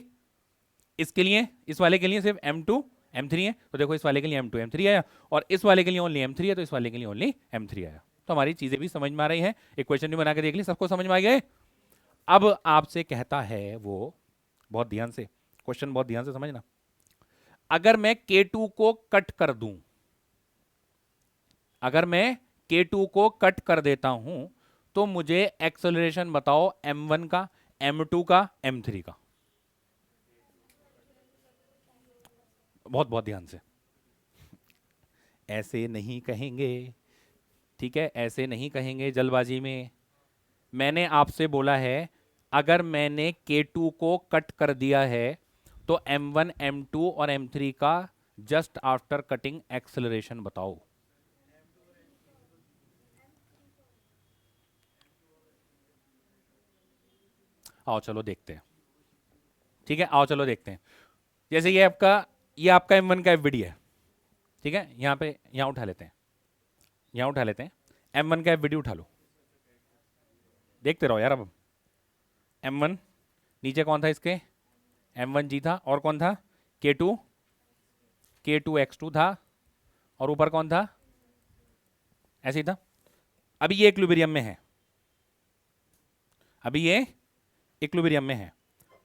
इसके लिए, इस वाले के लिए सिर्फ M2 M3 है, तो देखो इस वाले के लिए M2 M3 आया, और इस वाले के लिए ओनली M3 है, तो इस वाले के लिए ओनली M3 आया। तो हमारी चीजें भी समझ में आ रही है, इक्वेशन भी बना के देख ली, सबको समझ में आ गए। अब आपसे कहता है वो, बहुत ध्यान से क्वेश्चन, बहुत ध्यान से समझना, अगर मैं K2 को कट कर दूं, अगर मैं K2 को कट कर देता हूं, तो मुझे एक्सेलरेशन बताओ M1 का, M2 का, M3 का। बहुत बहुत ध्यान से, ऐसे नहीं कहेंगे, ठीक है, ऐसे नहीं कहेंगे जल्दबाजी में। मैंने आपसे बोला है अगर मैंने K2 को कट कर दिया है तो M1 M2 और M3 का जस्ट आफ्टर कटिंग एक्सेलरेशन बताओ। आओ चलो देखते हैं, ठीक है, आओ चलो देखते हैं। जैसे ये आपका M1 का FVD है, ठीक है, यहां पे, यहां उठा लेते हैं, यहां उठा लेते हैं, M1 का FVD उठा लो, देखते रहो यार। अब M1, नीचे कौन था इसके, M1G था, और कौन था, K2, K2x2 था, और ऊपर कौन था, ऐसे ही था। अभी ये इक्विलिब्रियम में है, अभी ये इक्विलिब्रियम में है।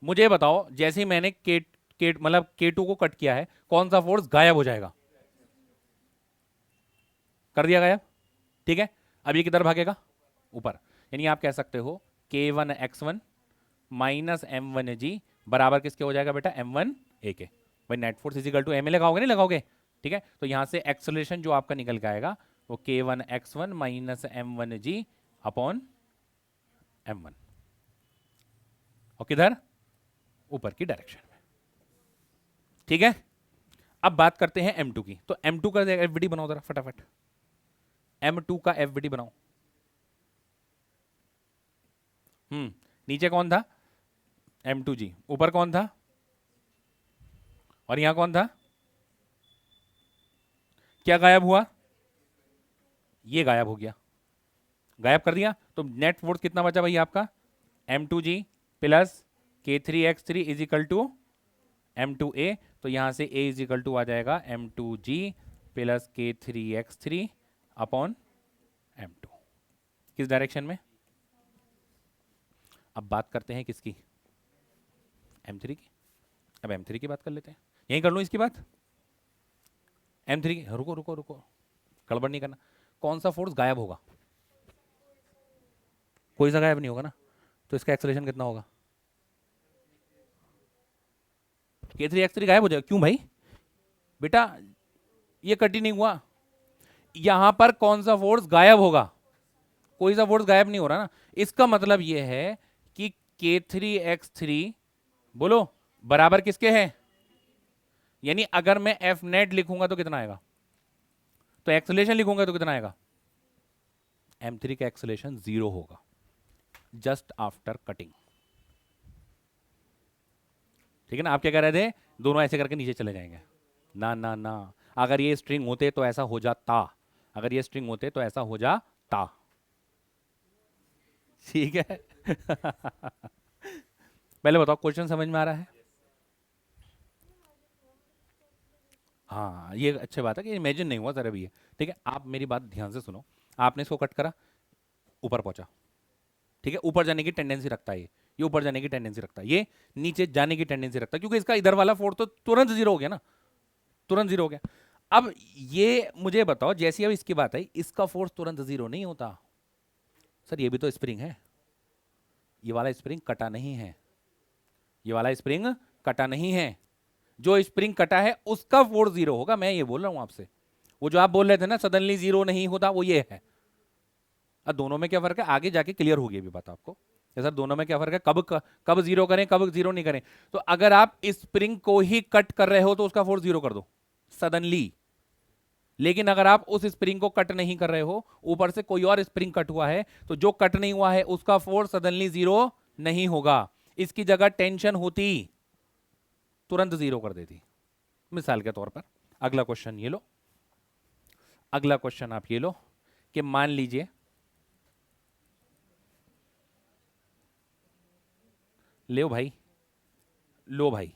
मुझे बताओ जैसे ही मैंने के मतलब K2 को कट किया है, कौन सा फोर्स गायब हो जाएगा, कर दिया गायब, ठीक है। अब ये किधर भागेगा, ऊपर। यानी आप कह सकते हो K1x1 माइनस M1G बराबर किसके हो जाएगा बेटा, M1A के। भाई net force is equal to M लगाओगे, नहीं लगाओगे, ठीक है। तो यहां से एक्सेलरेशन जो आपका निकल के आएगा वो K1x1 minus M1G upon M1, और किधर, ऊपर की डायरेक्शन में, ठीक है। अब बात करते हैं M2 की, तो M2 का FVD बनाओ जरा फटाफट, M2 का FVD बनाओ। नीचे कौन था, M2G, ऊपर कौन था, और यहां कौन था, क्या गायब हुआ, ये गायब हो गया, गायब कर दिया। तो नेट फोर्स कितना बचा भाई आपका, M2G plus K3x3 is equal to M2A। तो यहां से A इज इक्वल टू आ जाएगा M2G plus K3x3 upon M2, किस डायरेक्शन में। अब बात करते हैं किसकी, M3 की। अब M3 की बात कर लेते हैं, यहीं कर लूं इसकी बात, M3 की। रुको रुको रुको, गड़बड़ नहीं करना। कौन सा फोर्स गायब होगा, कोई सा गायब नहीं होगा ना, तो इसका एक्सेलरेशन कितना होगा, K3x3 गायब हो जाएगा। क्यों भाई बेटा, ये कट ही नहीं हुआ, यहां पर कौन सा फोर्स गायब होगा, कोई सा फोर्स गायब नहीं हो रहा ना। इसका मतलब यह है कि K3x3 बोलो बराबर किसके है, यानी अगर मैं F नेट लिखूंगा तो कितना आएगा, तो एक्सेलरेशन लिखूंगा तो कितना आएगा, M3 का एक्सेलरेशन 0 होगा जस्ट आफ्टर कटिंग, ठीक है ना। आप क्या कह रहे थे, दोनों ऐसे करके नीचे चले जाएंगे, ना ना ना, अगर ये स्ट्रिंग होते तो ऐसा हो जाता, अगर ये स्ट्रिंग होते तो ऐसा हो जाता, ठीक है। पहले बताओ क्वेश्चन समझ में आ रहा है, हाँ ये अच्छी बात है कि इमेजिन नहीं हुआ सर अभी ये, ठीक है। आप मेरी बात ध्यान से सुनो, आपने इसको कट करा, ऊपर पहुंचा, ठीक है, ऊपर जाने की टेंडेंसी रखता है ये ऊपर जाने की टेंडेंसी रखता है, ये नीचे जाने की टेंडेंसी रखता है, क्योंकि इसका इधर वाला फोर्स तो तुरंत जीरो हो गया ना, तुरंत जीरो हो गया। अब ये मुझे बताओ, जैसी अब इसकी बात है, इसका फोर्स तुरंत जीरो नहीं होता सर, ये भी तो स्प्रिंग है, ये वाला स्प्रिंग कटा नहीं है, ये वाला स्प्रिंग कटा नहीं है, जो स्प्रिंग कटा है उसका फोर्स जीरो होगा, मैं ये बोल रहा हूं आपसे। वो जो आप बोल रहे थे ना सडनली जीरो नहीं होता, वो ये है, अब दोनों में क्या फर्क है, आगे जाके क्लियर होगी अभी बात आपको। सर दोनों में क्या फर्क है, कब जीरो करें, कब जीरो नहीं करें। तो अगर आप स्प्रिंग को ही कट कर रहे हो तो उसका फोर्स जीरो कर दो सडनली। लेकिन अगर आप उस स्प्रिंग को कट नहीं कर रहे हो, ऊपर से कोई और स्प्रिंग कट हुआ है, तो जो कट नहीं हुआ है उसका फोर्स सडनली जीरो नहीं होगा। इसकी जगह टेंशन होती तुरंत जीरो कर देती, मिसाल के तौर पर। अगला क्वेश्चन ये लो, अगला क्वेश्चन आप ये लो कि मान लीजिए ले भाई, लो भाई,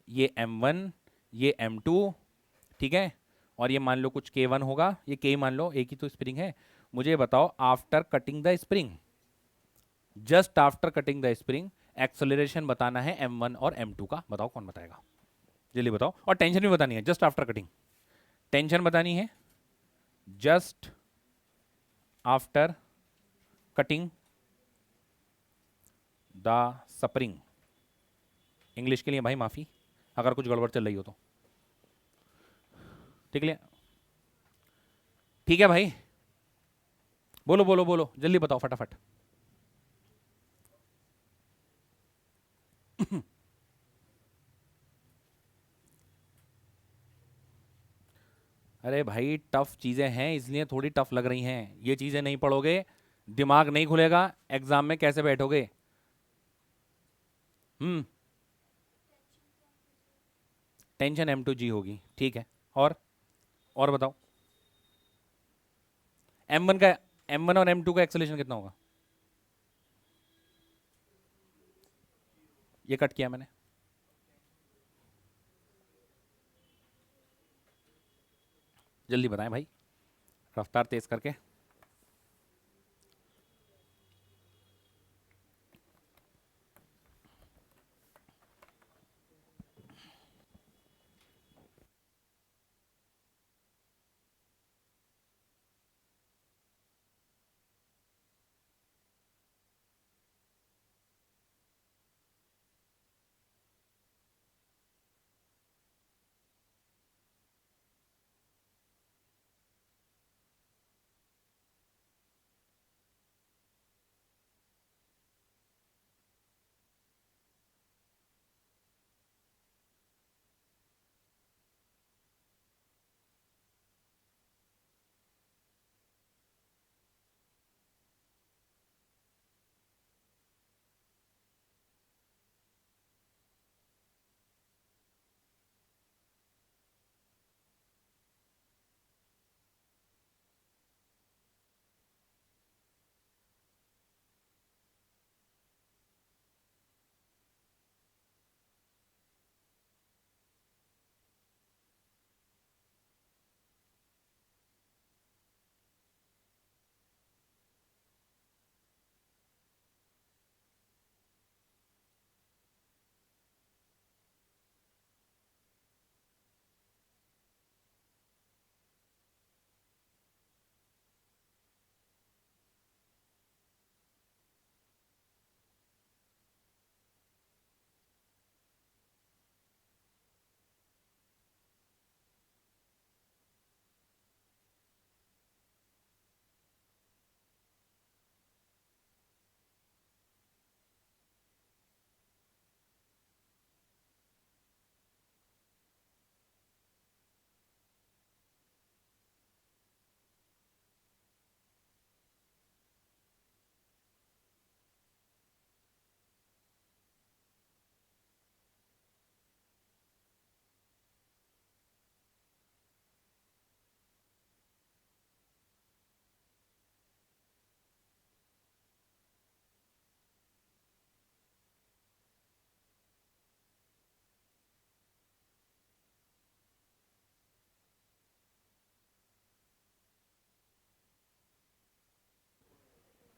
ये M1, ये M2, ठीक है, और ये मान लो कुछ K1 होगा, ये K मान लो, एक ही तो स्प्रिंग है। मुझे बताओ after cutting the spring, just after cutting the spring, acceleration बताना है M1 और M2 का। बताओ कौन बताएगा, जल्दी बताओ। और टेंशन भी बतानी है, जस्ट आफ्टर कटिंग टेंशन बतानी है, just after cutting the spring. English के लिए भाई माफी अगर कुछ गड़बड़ चल रही हो तो, ठीक है, ठीक है भाई, बोलो बोलो बोलो, जल्दी बताओ फटाफट। अरे भाई टफ चीजें हैं इसलिए थोड़ी टफ लग रही हैं, ये चीजें नहीं पढ़ोगे दिमाग नहीं खुलेगा, एग्जाम में कैसे बैठोगे। हम्म, टेंशन M2G होगी, ठीक है, और बताओ M1 का, M1 और M2 का एक्सेलरेशन कितना होगा। ये कट किया मैंने, जल्दी बताएं भाई, रफ्तार तेज करके।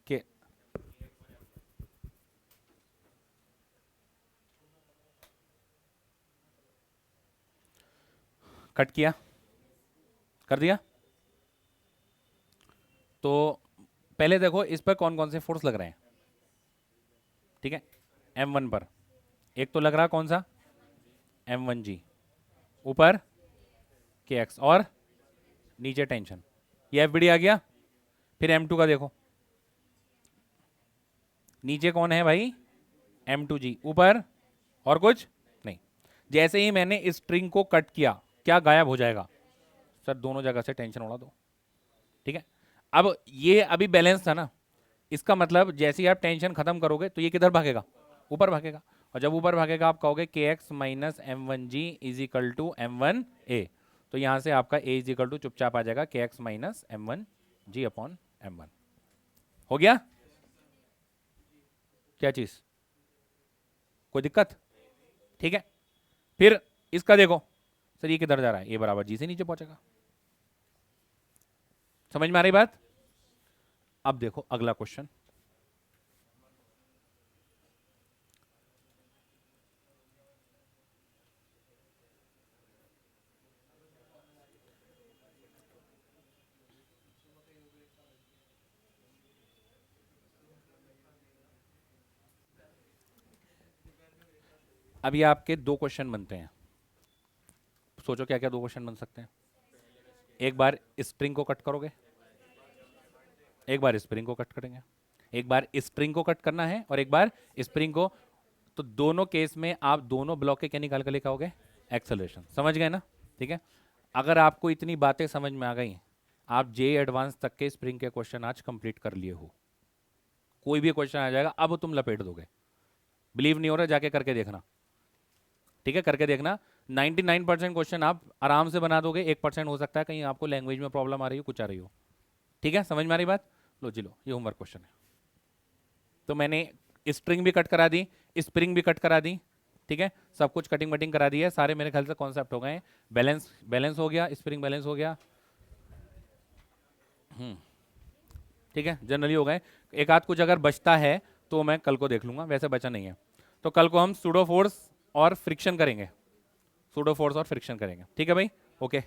के कट किया, कर दिया। तो पहले देखो इस पर कौन कौन से फोर्स लग रहे हैं, ठीक है। M1 पर एक तो लग रहा कौन सा, M1G, ऊपर KX, और नीचे टेंशन, ये FBD आ गया। फिर M2 का देखो, नीचे कौन है भाई, M2G, ऊपर और कुछ नहीं। जैसे ही मैंने इस स्ट्रिंग को कट किया, क्या गायब हो जाएगा सर, दोनों जगह से टेंशन उड़ा दो, ठीक है। अब ये अभी बैलेंस था ना, इसका मतलब जैसे ही आप टेंशन खत्म करोगे तो ये किधर भागेगा, ऊपर भागेगा, और जब ऊपर भागेगा आप कहोगे के x minus m one g is equal to m one a, तो यहां से आपका ए इज इक्वल टू चुपचाप आ जाएगा के एक्स माइनस एम वन जी अपॉन एम वन। हो गया, क्या चीज, कोई दिक्कत, ठीक है। फिर इसका देखो सर, ये किधर जा रहा है, ए बराबर जी से नीचे पहुंचेगा, समझ में आ रही बात। अब देखो अगला क्वेश्चन, अभी आपके दो क्वेश्चन बनते हैं, सोचो क्या क्या दो क्वेश्चन बन सकते हैं। एक बार स्ट्रिंग को कट करोगे, एक बार स्प्रिंग को कट करेंगे, एक बार स्प्रिंग को कट करना है और एक बार स्प्रिंग को, तो दोनों केस में आप दोनों ब्लॉक के क्या निकाल कर लेकर आओगे, एक्सेलरेशन, समझ गए ना, ठीक है। अगर आपको इतनी बातें समझ में आ गई, आप जे एडवांस तक के स्प्रिंग के क्वेश्चन आज कंप्लीट कर लिए हो, कोई भी क्वेश्चन आ जाएगा अब तुम लपेट दोगे, बिलीव नहीं हो रहा जाके करके देखना, ठीक है, करके देखना। 99% क्वेश्चन आप आराम से बना दोगे, 1% हो सकता है कहीं आपको लैंग्वेज में प्रॉब्लम आ रही हो, कुछ आ रही हो, ठीक है, समझ में आ रही बात। लो जी लो, ये होमवर्क क्वेश्चन है। तो मैंने स्ट्रिंग भी कट करा दी, स्प्रिंग भी कट करा दी, ठीक है, सब कुछ कटिंग वटिंग करा दी है, सारे मेरे ख्याल से कॉन्सेप्ट हो गए। बैलेंस बैलेंस हो गया, स्प्रिंग बैलेंस हो गया, ठीक है, जनरली हो गए। एक आध कुछ अगर बचता है तो मैं कल को देख लूंगा, वैसे बचा नहीं है। तो कल को हम सूडो फोर्स और फ्रिक्शन करेंगे, सूडो फोर्स और फ्रिक्शन करेंगे, ठीक है भाई, ओके।